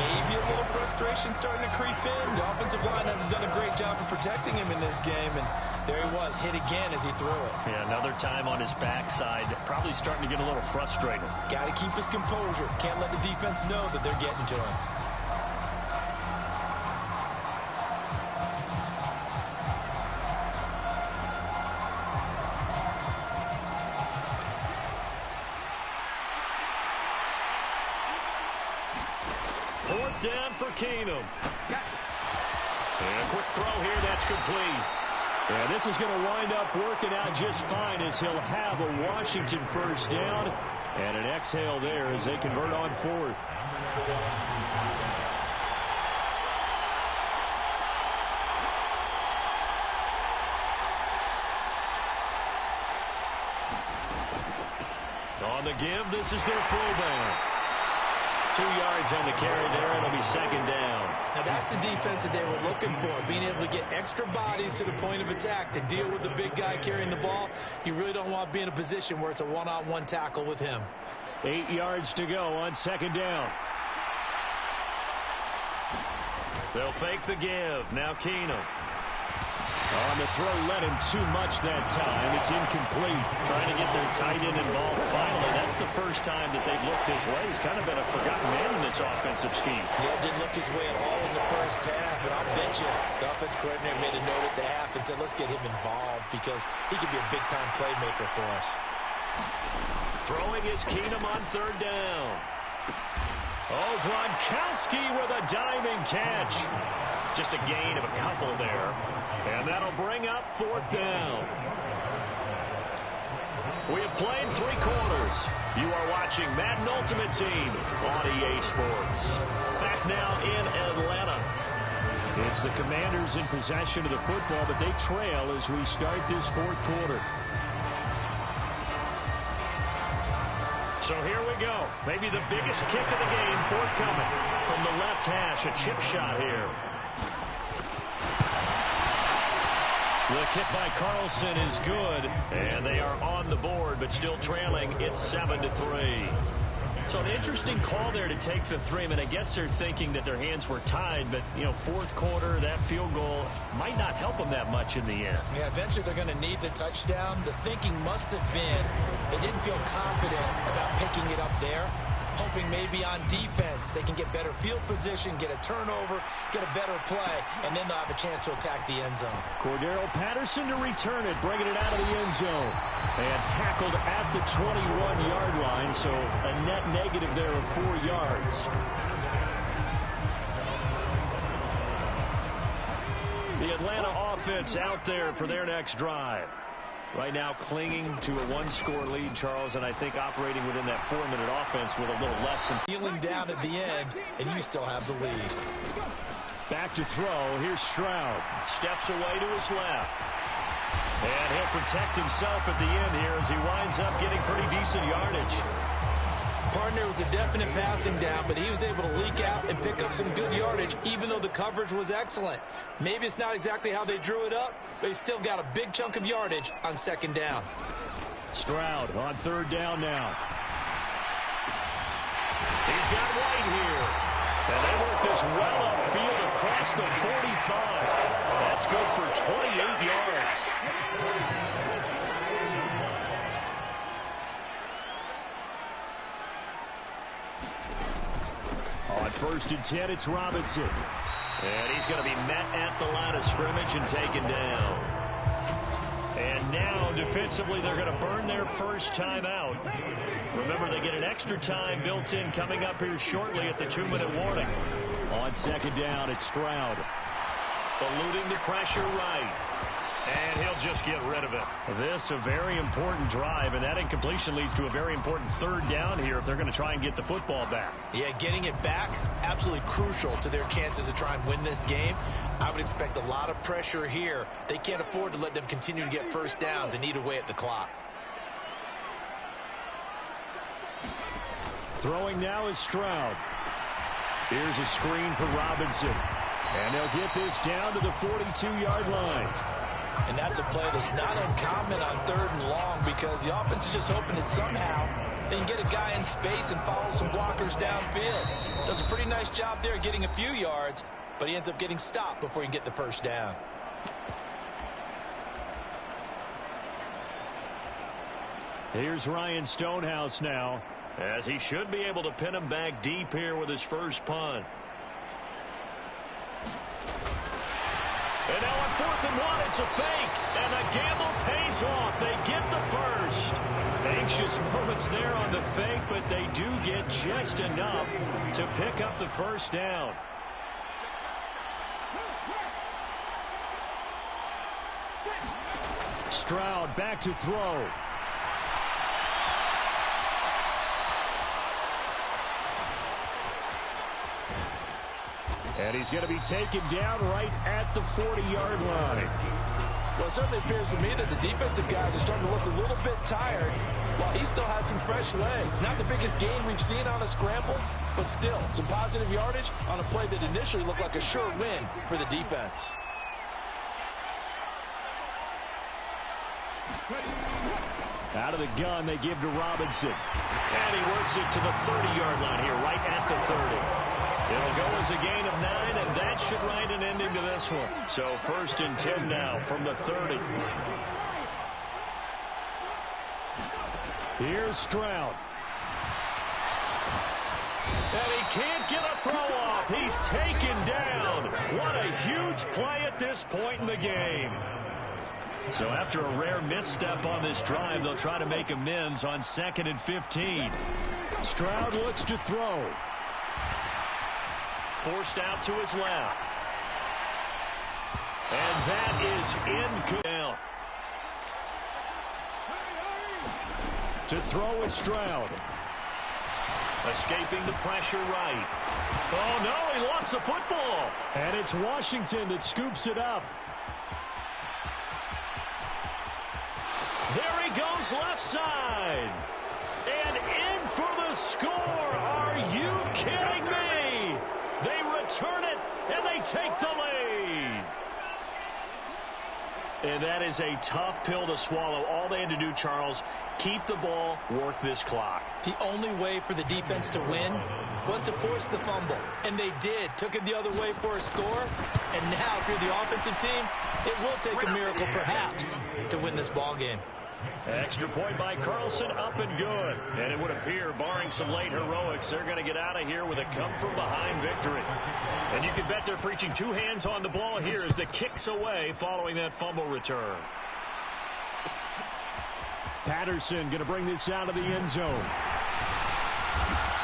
Maybe a little frustration starting to creep in. The offensive line hasn't done a great job of protecting him in this game, and there he was, hit again as he threw it. Yeah, another time on his backside. Probably starting to get a little frustrated. Got to keep his composure. Can't let the defense know that they're getting to him. Down for Keenum. And a quick throw here. That's complete. Yeah, this is going to wind up working out just fine as he'll have a Washington first down. And an exhale there as they convert on 4th. On the give, this is their fullback. 2 yards on the carry there. It'll be 2nd down. Now that's the defense that they were looking for, being able to get extra bodies to the point of attack to deal with the big guy carrying the ball. You really don't want to be in a position where it's a one-on-one tackle with him. 8 yards to go on 2nd down. They'll fake the give. Now Keenum. On the throw, led him too much that time. It's incomplete. Trying to get their tight end involved finally. That's the first time that they've looked his way. He's kind of been a forgotten man in this offensive scheme. Yeah, didn't look his way at all in the first half, and I'll bet you the offense coordinator made a note at the half and said, let's get him involved because he could be a big-time playmaker for us. Throwing is Keenum on 3rd down. Oh, Gronkowski with a diving catch. Just a gain of a couple there. And that'll bring up 4th down. We have played 3 quarters. You are watching Madden Ultimate Team on EA Sports. Back now in Atlanta. It's the Commanders in possession of the football, but they trail as we start this 4th quarter. So here we go. Maybe the biggest kick of the game forthcoming from the left hash. A chip shot here. The kick by Carlson is good, and they are on the board, but still trailing. It's 7-3. So an interesting call there to take the 3. I mean, I guess they're thinking that their hands were tied, but, 4th quarter, that field goal might not help them that much in the end. Yeah, eventually they're going to need the touchdown. The thinking must have been they didn't feel confident about picking it up there, hoping maybe on defense they can get better field position, get a turnover, get a better play, and then they'll have a chance to attack the end zone. Cordero Patterson to return it, bringing it out of the end zone. And tackled at the 21-yard line, so a net negative there of 4 yards. The Atlanta offense out there for their next drive. Right now clinging to a 1-score lead, Charles, and I think operating within that 4-minute offense with a little less than feeling down at the end, and you still have the lead. Back to throw. Here's Stroud. Steps away to his left. And he'll protect himself at the end here as he winds up getting pretty decent yardage. Partner was a definite passing down, but he was able to leak out and pick up some good yardage, even though the coverage was excellent. Maybe it's not exactly how they drew it up, but he still got a big chunk of yardage on 2nd down. Stroud on 3rd down now. He's got White here. And they work this well upfield across the 45. That's good for 28 yards. On 1st and 10, it's Robinson. And he's going to be met at the line of scrimmage and taken down. And now, defensively, they're going to burn their first time out. Remember, they get an extra time built in coming up here shortly at the 2-minute warning. On 2nd down, it's Stroud. Eluding the pressure right. And he'll just get rid of it. This a very important drive, and that incompletion leads to a very important 3rd down here if they're going to try and get the football back. Yeah, getting it back, absolutely crucial to their chances to try and win this game. I would expect a lot of pressure here. They can't afford to let them continue to get first downs and eat away at the clock. Throwing now is Stroud. Here's a screen for Robinson. And they'll get this down to the 42-yard line. And that's a play that's not uncommon on 3rd and long because the offense is just hoping that somehow they can get a guy in space and follow some blockers downfield. Does a pretty nice job there getting a few yards, but he ends up getting stopped before he can get the first down. Here's Ryan Stonehouse now, as he should be able to pin him back deep here with his first punt. And now on 4th and 1, it's a fake. And the gamble pays off. They get the first. Anxious moments there on the fake, but they do get just enough to pick up the first down. Stroud back to throw. And he's going to be taken down right at the 40-yard line. Well, it certainly appears to me that the defensive guys are starting to look a little bit tired while he still has some fresh legs. Not the biggest gain we've seen on a scramble, but still some positive yardage on a play that initially looked like a sure win for the defense. Out of the gun, they give to Robinson. And he works it to the 30-yard line here, right at the 30. It'll go as a gain of 9, and that should write an ending to this one. So 1st and 10 now from the 30. Here's Stroud. And he can't get a throw off. He's taken down. What a huge play at this point in the game. So after a rare misstep on this drive, they'll try to make amends on 2nd and 15. Stroud looks to throw. Forced out to his left. And that is incomplete. To throw is Stroud. Escaping the pressure right. Oh, no, he lost the football. And it's Washington that scoops it up. There he goes left side. And in for the score. Are you kidding me? They return it, and they take the lead. And that is a tough pill to swallow. All they had to do, Charles, keep the ball, work this clock. The only way for the defense to win was to force the fumble. And they did. Took it the other way for a score. And now, if you're the offensive team, it will take a miracle, perhaps, to win this ball game. Extra point by Carlson, up and good. And it would appear, barring some late heroics, they're going to get out of here with a come-from-behind victory. And you can bet they're preaching 2 hands on the ball here as the kicks away following that fumble return. Patterson going to bring this out of the end zone.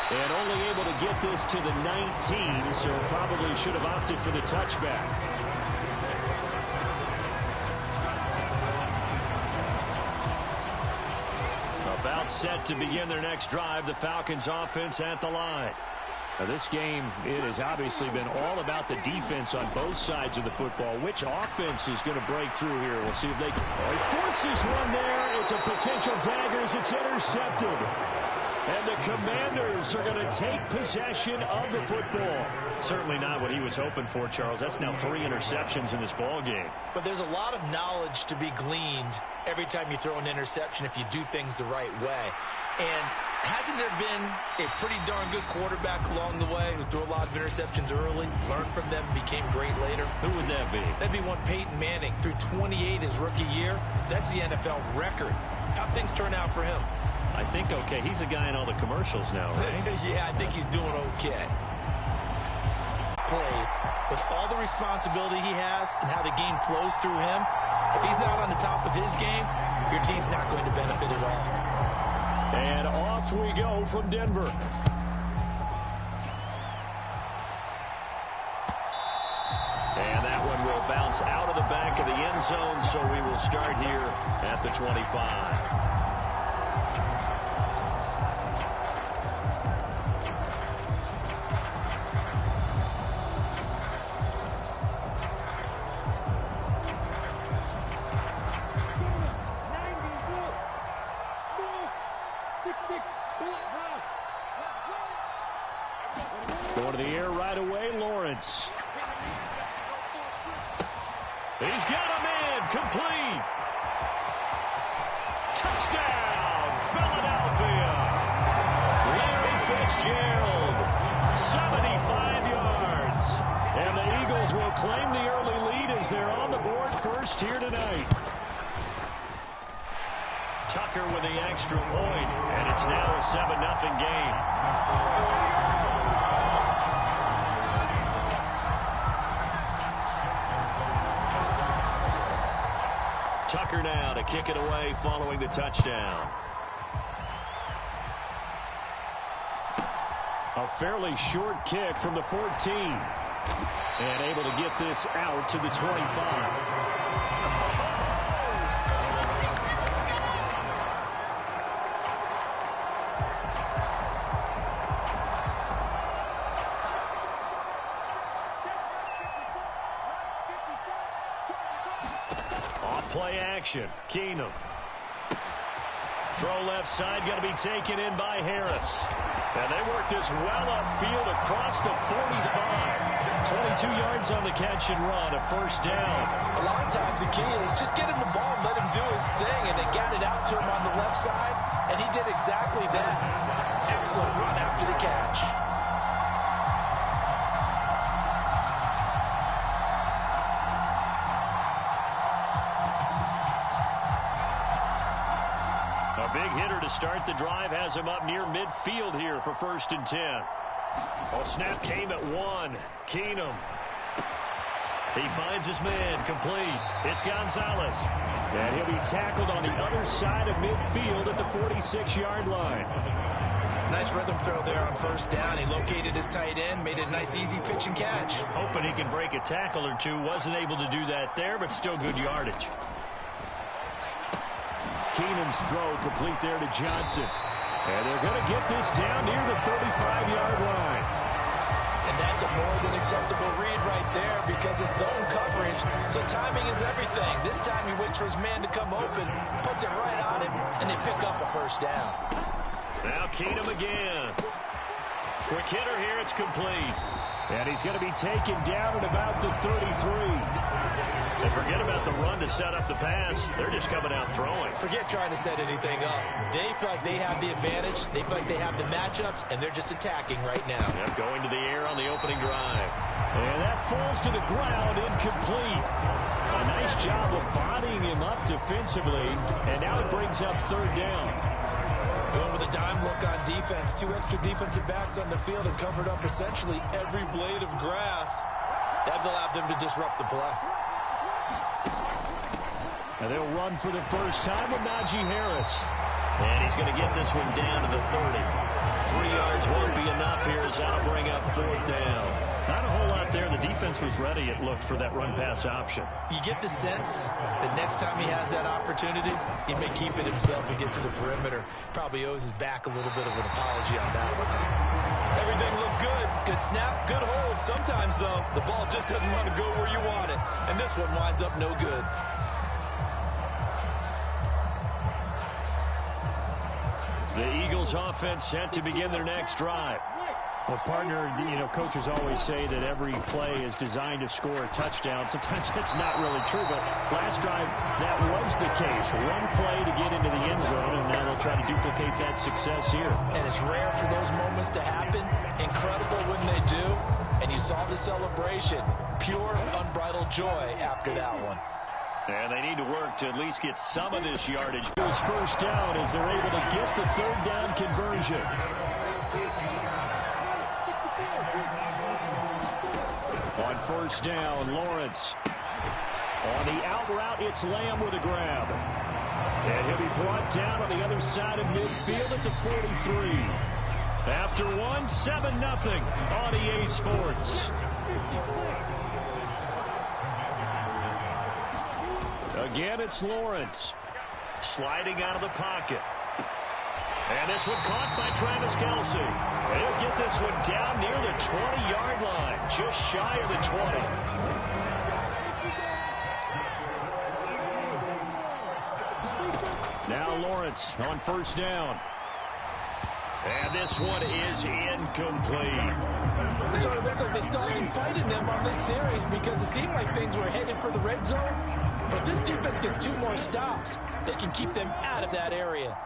And only able to get this to the 19, so probably should have opted for the touchback. About set to begin their next drive, the Falcons offense at the line. Now this game, it has obviously been all about the defense on both sides of the football. Which offense is going to break through here? We'll see if they can. Oh, he forces one there. It's a potential dagger as it's intercepted. And the Commanders are going to take possession of the football. Certainly not what he was hoping for, Charles. That's now 3 interceptions in this ball game. But there's a lot of knowledge to be gleaned every time you throw an interception if you do things the right way. And hasn't there been a pretty darn good quarterback along the way who threw a lot of interceptions early, learned from them, became great later? Who would that be? That'd be one Peyton Manning. Threw 28 his rookie year. That's the NFL record. How'd things turn out for him? I think okay. He's a guy in all the commercials now, right? Yeah, I think he's doing okay. Play with all the responsibility he has and how the game flows through him. If he's not on the top of his game, your team's not going to benefit at all. And off we go from Denver. And that one will bounce out of the back of the end zone, so we will start here at the 25. Going to the air right away, Lawrence. He's got him in. Complete. Touchdown, Philadelphia. Larry Fitzgerald, 75 yards. And the Eagles will claim the early lead as they're on the board first here tonight. Tucker with the extra point, and it's now a 7-0 game. Tucker now to kick it away following the touchdown. A fairly short kick from the 14. And able to get this out to the 25. Play action. Keenum. Throw left side, got to be taken in by Harris. And they work this well upfield across the 45. 22 yards on the catch and run, a first down. A lot of times the key is just get him the ball and let him do his thing, and they got it out to him on the left side, and he did exactly that. Excellent run after the catch. Big hitter to start the drive has him up near midfield here for 1st and 10. Well, snap came at 1. Keenum. He finds his man. Complete. It's Gonzalez. And he'll be tackled on the other side of midfield at the 46-yard line. Nice rhythm throw there on 1st down. He located his tight end, made it a nice easy pitch and catch. Hoping he can break a tackle or two. Wasn't able to do that there, but still good yardage. Keenum's throw complete there to Johnson. And they're going to get this down near the 35-yard line. And that's a more than acceptable read right there because it's zone coverage. So timing is everything. This time he waits for his man to come open, puts it right on him, and they pick up a 1st down. Now Keenum again. Quick hitter here, it's complete. And he's going to be taken down at about the 33. And forget about the run to set up the pass. They're just coming out throwing. Forget trying to set anything up. They feel like they have the advantage. They feel like they have the matchups, and they're just attacking right now. Yep, going to the air on the opening drive. And that falls to the ground, incomplete. A nice job of bodying him up defensively, and now it brings up 3rd down. Going with a dime look on defense. 2 extra defensive backs on the field and covered up essentially every blade of grass. That will allow them to disrupt the play. And they'll run for the first time with Najee Harris. And he's going to get this one down to the 30. 3 yards won't be enough here as that'll bring up 4th down. Not a whole lot there. The defense was ready, it looked, for that run-pass option. You get the sense that next time he has that opportunity, he may keep it himself and get to the perimeter. Probably owes his back a little bit of an apology on that one. Everything looked good. Good snap, good hold. Sometimes, though, the ball just doesn't want to go where you want it. And this one winds up no good. The Eagles offense set to begin their next drive. Well, partner, coaches always say that every play is designed to score a touchdown. Sometimes that's not really true, but last drive, that was the case. One play to get into the end zone, and now they'll try to duplicate that success here. And it's rare for those moments to happen. Incredible when they do. And you saw the celebration. Pure, unbridled joy after that one. And they need to work to at least get some of this yardage. It's 1st down as they're able to get the 3rd down conversion. On 1st down, Lawrence. On the out route, it's Lamb with a grab. And he'll be brought down on the other side of midfield at the 43. After 1, 7-0 on EA Sports. Again, it's Lawrence. Sliding out of the pocket. And this one caught by Travis Kelce. He'll get this one down near the 20-yard line, just shy of the 20. Now Lawrence on 1st down. And this one is incomplete. It sort of looks like they still have some fight in them on this series because it seemed like things were headed for the red zone. But if this defense gets 2 more stops, they can keep them out of that area.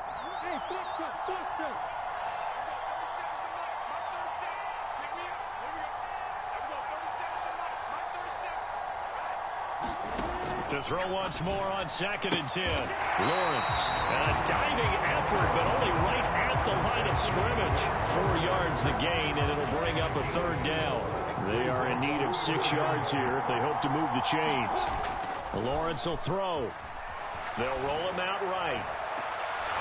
Hey, box up. To throw once more on 2nd and 10. Lawrence. And a diving effort, but only right at the line of scrimmage. 4 yards the gain, and it'll bring up a 3rd down. They are in need of 6 yards here if they hope to move the chains. Lawrence will throw. They'll roll him out right.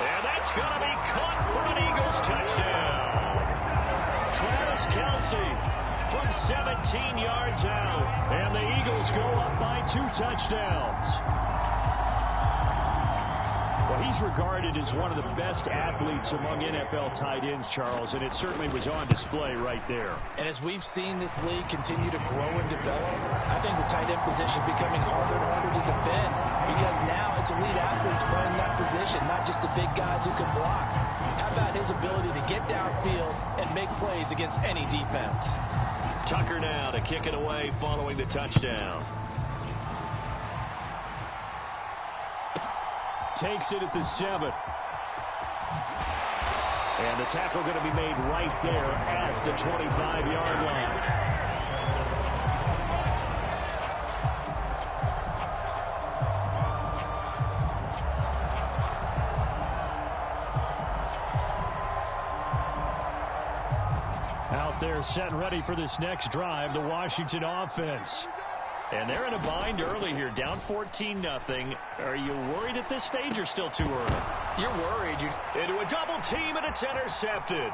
And that's going to be caught for an Eagles touchdown. Travis Kelce from 17 yards out. And the Eagles go up by 2 touchdowns. Well, he's regarded as one of the best athletes among NFL tight ends, Charles, and it certainly was on display right there. And as we've seen this league continue to grow and develop, I think the tight end position is becoming harder and harder to defend because now it's elite athletes playing that position, not just the big guys who can block. How about his ability to get downfield and make plays against any defense? Tucker now to kick it away following the touchdown. Takes it at the 7. And the tackle going to be made right there at the 25-yard line. Out there set and ready for this next drive, the Washington offense. And they're in a bind early here, down 14-0. Are you worried at this stage or still too early? You're worried. Into a double team, and it's intercepted.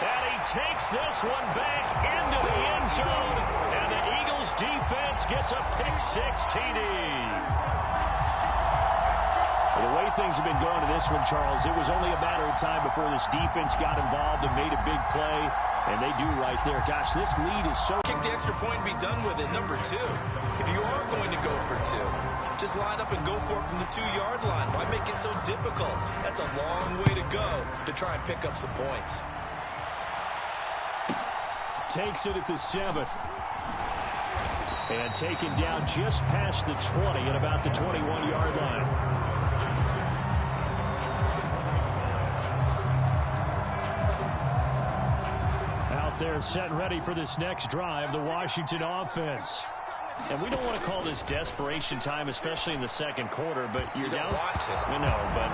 And he takes this one back into the end zone. And the Eagles defense gets a pick-6 TD. The way things have been going to this one, Charles, it was only a matter of time before this defense got involved and made a big play, and they do right there. Gosh, this lead is so... Kick the extra point and be done with it. Number 2, if you are going to go for 2, just line up and go for it from the 2-yard line. Why make it so difficult? That's a long way to go to try and pick up some points. Takes it at the 7. And taken down just past the 20 at about the 21-yard line. They're set and ready for this next drive, the Washington offense. And we don't want to call this desperation time, especially in the second quarter, but you're down. Want to. I know, but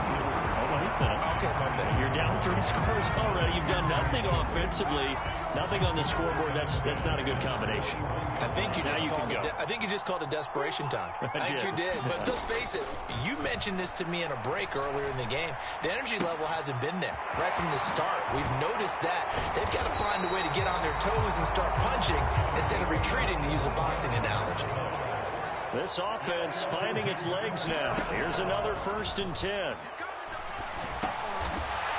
let me finish. Okay, my bad. You're down 3 scores already. You've done nothing offensively, nothing on the scoreboard. That's not a good combination. I think you just called it. I think you just called it desperation time. I think you did. But let's face it, you mentioned this to me in a break earlier in the game. The energy level hasn't been there right from the start. We've noticed that. They've got to find a way to get on their toes and start punching instead of retreating, to use a boxing analogy. This offense finding its legs now. Here's another 1st and 10.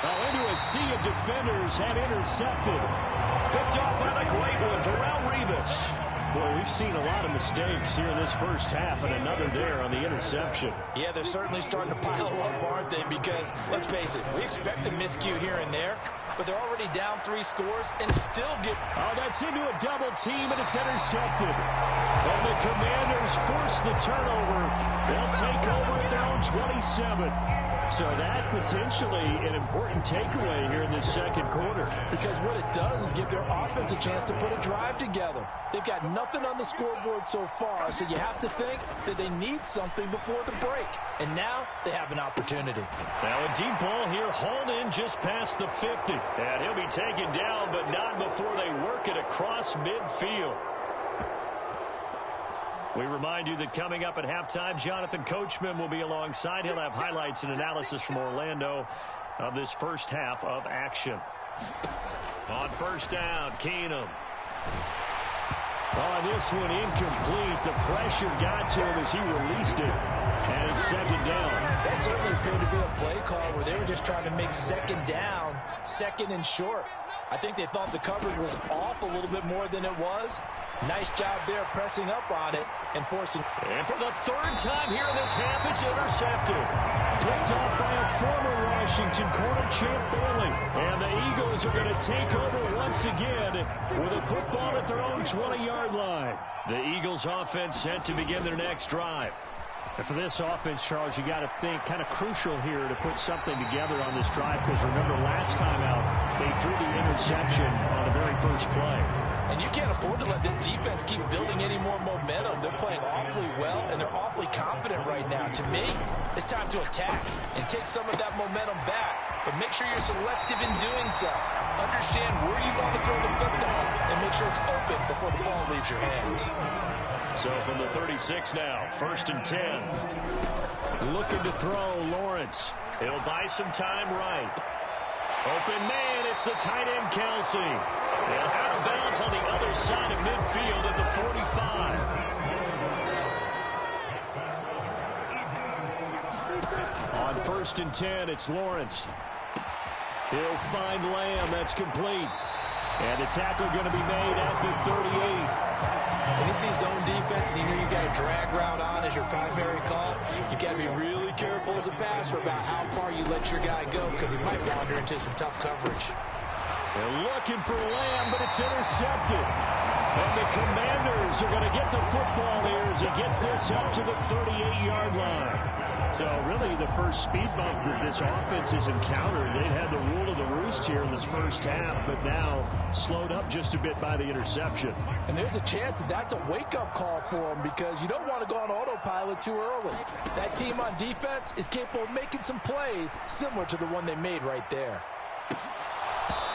Now into a sea of defenders and intercepted. Picked off by the great one, Darrelle Revis. Boy, we've seen a lot of mistakes here in this first half, and another there on the interception. Yeah, they're certainly starting to pile up, aren't they? Because, let's face it, we expect a miscue here and there, but they're already down 3 scores and still get... Oh, that's into a double team, and it's intercepted. And the Commanders force the turnover. They'll take over at their own 27. So that potentially an important takeaway here in this second quarter. Because what it does is give their offense a chance to put a drive together. They've got nothing on the scoreboard so far, so you have to think that they need something before the break. And now they have an opportunity. Now a deep ball here, hauled in just past the 50. And he'll be taken down, but not before they work it across midfield. We remind you that coming up at halftime, Jonathan Coachman will be alongside. He'll have highlights and analysis from Orlando of this first half of action. On 1st down, Keenum. Oh, this one incomplete. The pressure got to him as he released it. And it's 2nd down. That certainly appeared to be a play call where they were just trying to make 2nd down, 2nd and short. I think they thought the coverage was off a little bit more than it was. Nice job there pressing up on it and forcing. And for the third time here in this half, it's intercepted. Picked off by a former Washington corner, Champ Bailey. And the Eagles are going to take over once again with a football at their own 20-yard line. The Eagles offense set to begin their next drive. And for this offense, Charles, you got to think kind of crucial here to put something together on this drive, because remember last time out, they threw the interception on the very first play. And you can't afford to let this defense keep building any more momentum. They're playing awfully well, and they're awfully confident right now. To me, it's time to attack and take some of that momentum back. But make sure you're selective in doing so. Understand where you want to throw the football, and make sure it's open before the ball leaves your hand. So from the 36 now, 1st and 10. Looking to throw, Lawrence. He'll buy some time right. Open man, it's the tight end, Kelsey. And out of bounds on the other side of midfield at the 45. On 1st and 10, it's Lawrence. He'll find Lamb. That's complete. And the tackle going to be made at the 38. When you see zone defense and you know you got a drag route on as your primary call, you got to be really careful as a passer about how far you let your guy go, because he might wander into some tough coverage. They're looking for Lamb, but it's intercepted. And the Commanders are going to get the football here as he gets this up to the 38-yard line. So really the first speed bump that this offense has encountered, they've had the rule of the roost here in this first half, but now slowed up just a bit by the interception. And there's a chance that that's a wake-up call for them, because you don't want to go on autopilot too early. That team on defense is capable of making some plays similar to the one they made right there.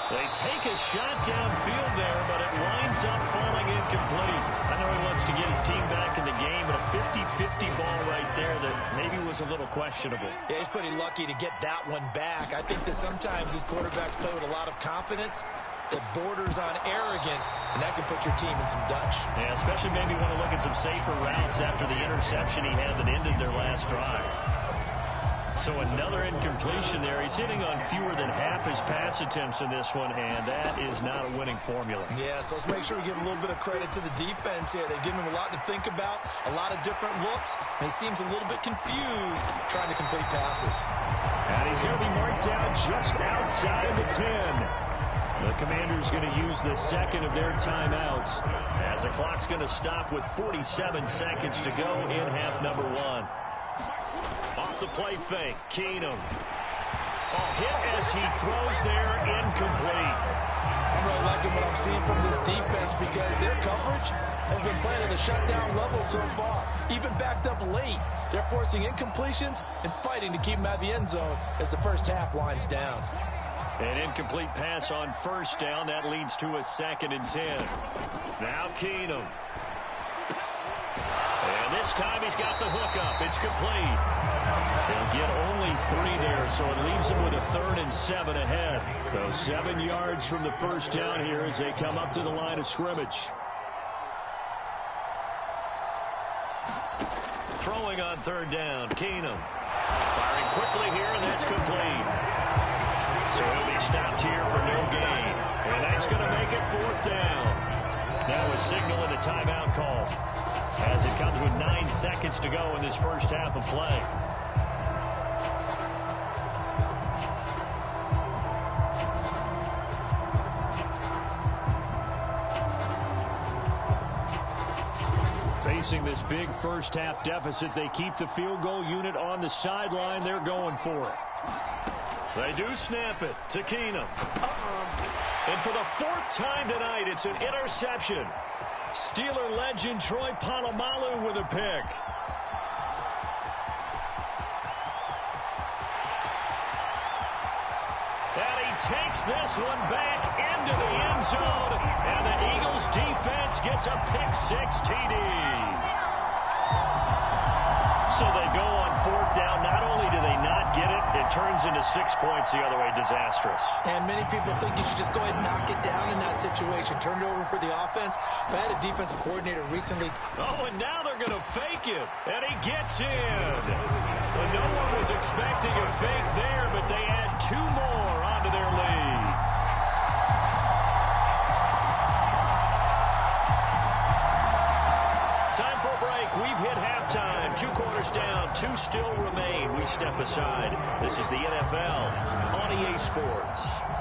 They take a shot downfield there, but it winds up falling incomplete. I know he wants to get his team back in the game, but a 50-50 ball right there that maybe was a little questionable. Yeah, he's pretty lucky to get that one back. I think that sometimes these quarterbacks play with a lot of confidence that borders on arrogance, and that can put your team in some Dutch. Yeah, especially maybe want to look at some safer routes after the interception he had that ended their last drive. So another incompletion there. He's hitting on fewer than half his pass attempts in this one, and that is not a winning formula. Yeah, so let's make sure we give a little bit of credit to the defense here. They've given him a lot to think about, a lot of different looks, and he seems a little bit confused trying to complete passes. And he's going to be marked down just outside the 10. The Commanders going to use the second of their timeouts, as the clock's going to stop with 47 seconds to go in half number one. Off the play fake, Keenum. Hit as he throws there, incomplete. I'm really liking what I'm seeing from this defense, because their coverage has been playing at a shutdown level so far. Even backed up late, they're forcing incompletions and fighting to keep them out of the end zone as the first half winds down. An incomplete pass on first down. That leads to a 2nd and 10. Now Keenum. And this time he's got the hook up. It's complete. They'll get only 3 there, so it leaves them with a 3rd and 7 ahead. So 7 yards from the first down here as they come up to the line of scrimmage. Throwing on 3rd down, Keenum. Firing quickly here, and that's complete. So he'll be stopped here for no gain. And that's going to make it 4th down. Now a signal and a timeout call, as it comes with 9 seconds to go in this first half of play. Facing this big first half deficit, they keep the field goal unit on the sideline. They're going for it. They do snap it to Keenum. And for the 4th time tonight, it's an interception. Steeler legend Troy Polamalu with a pick. And he takes this one back into the end zone. And the Eagles defense gets a pick-6 TD. So they go on 4th down. Not only do they not get it, it turns into 6 points the other way. Disastrous. And many people think you should just go ahead and knock it down in that situation. Turn it over for the offense. But I had a defensive coordinator recently. Oh, and now they're going to fake it. And he gets in. Well, no one was expecting a fake there, but they add 2 more onto their lead. break. We've hit halftime. 2 quarters down. 2 still remain. We step aside. This is the NFL on EA Sports.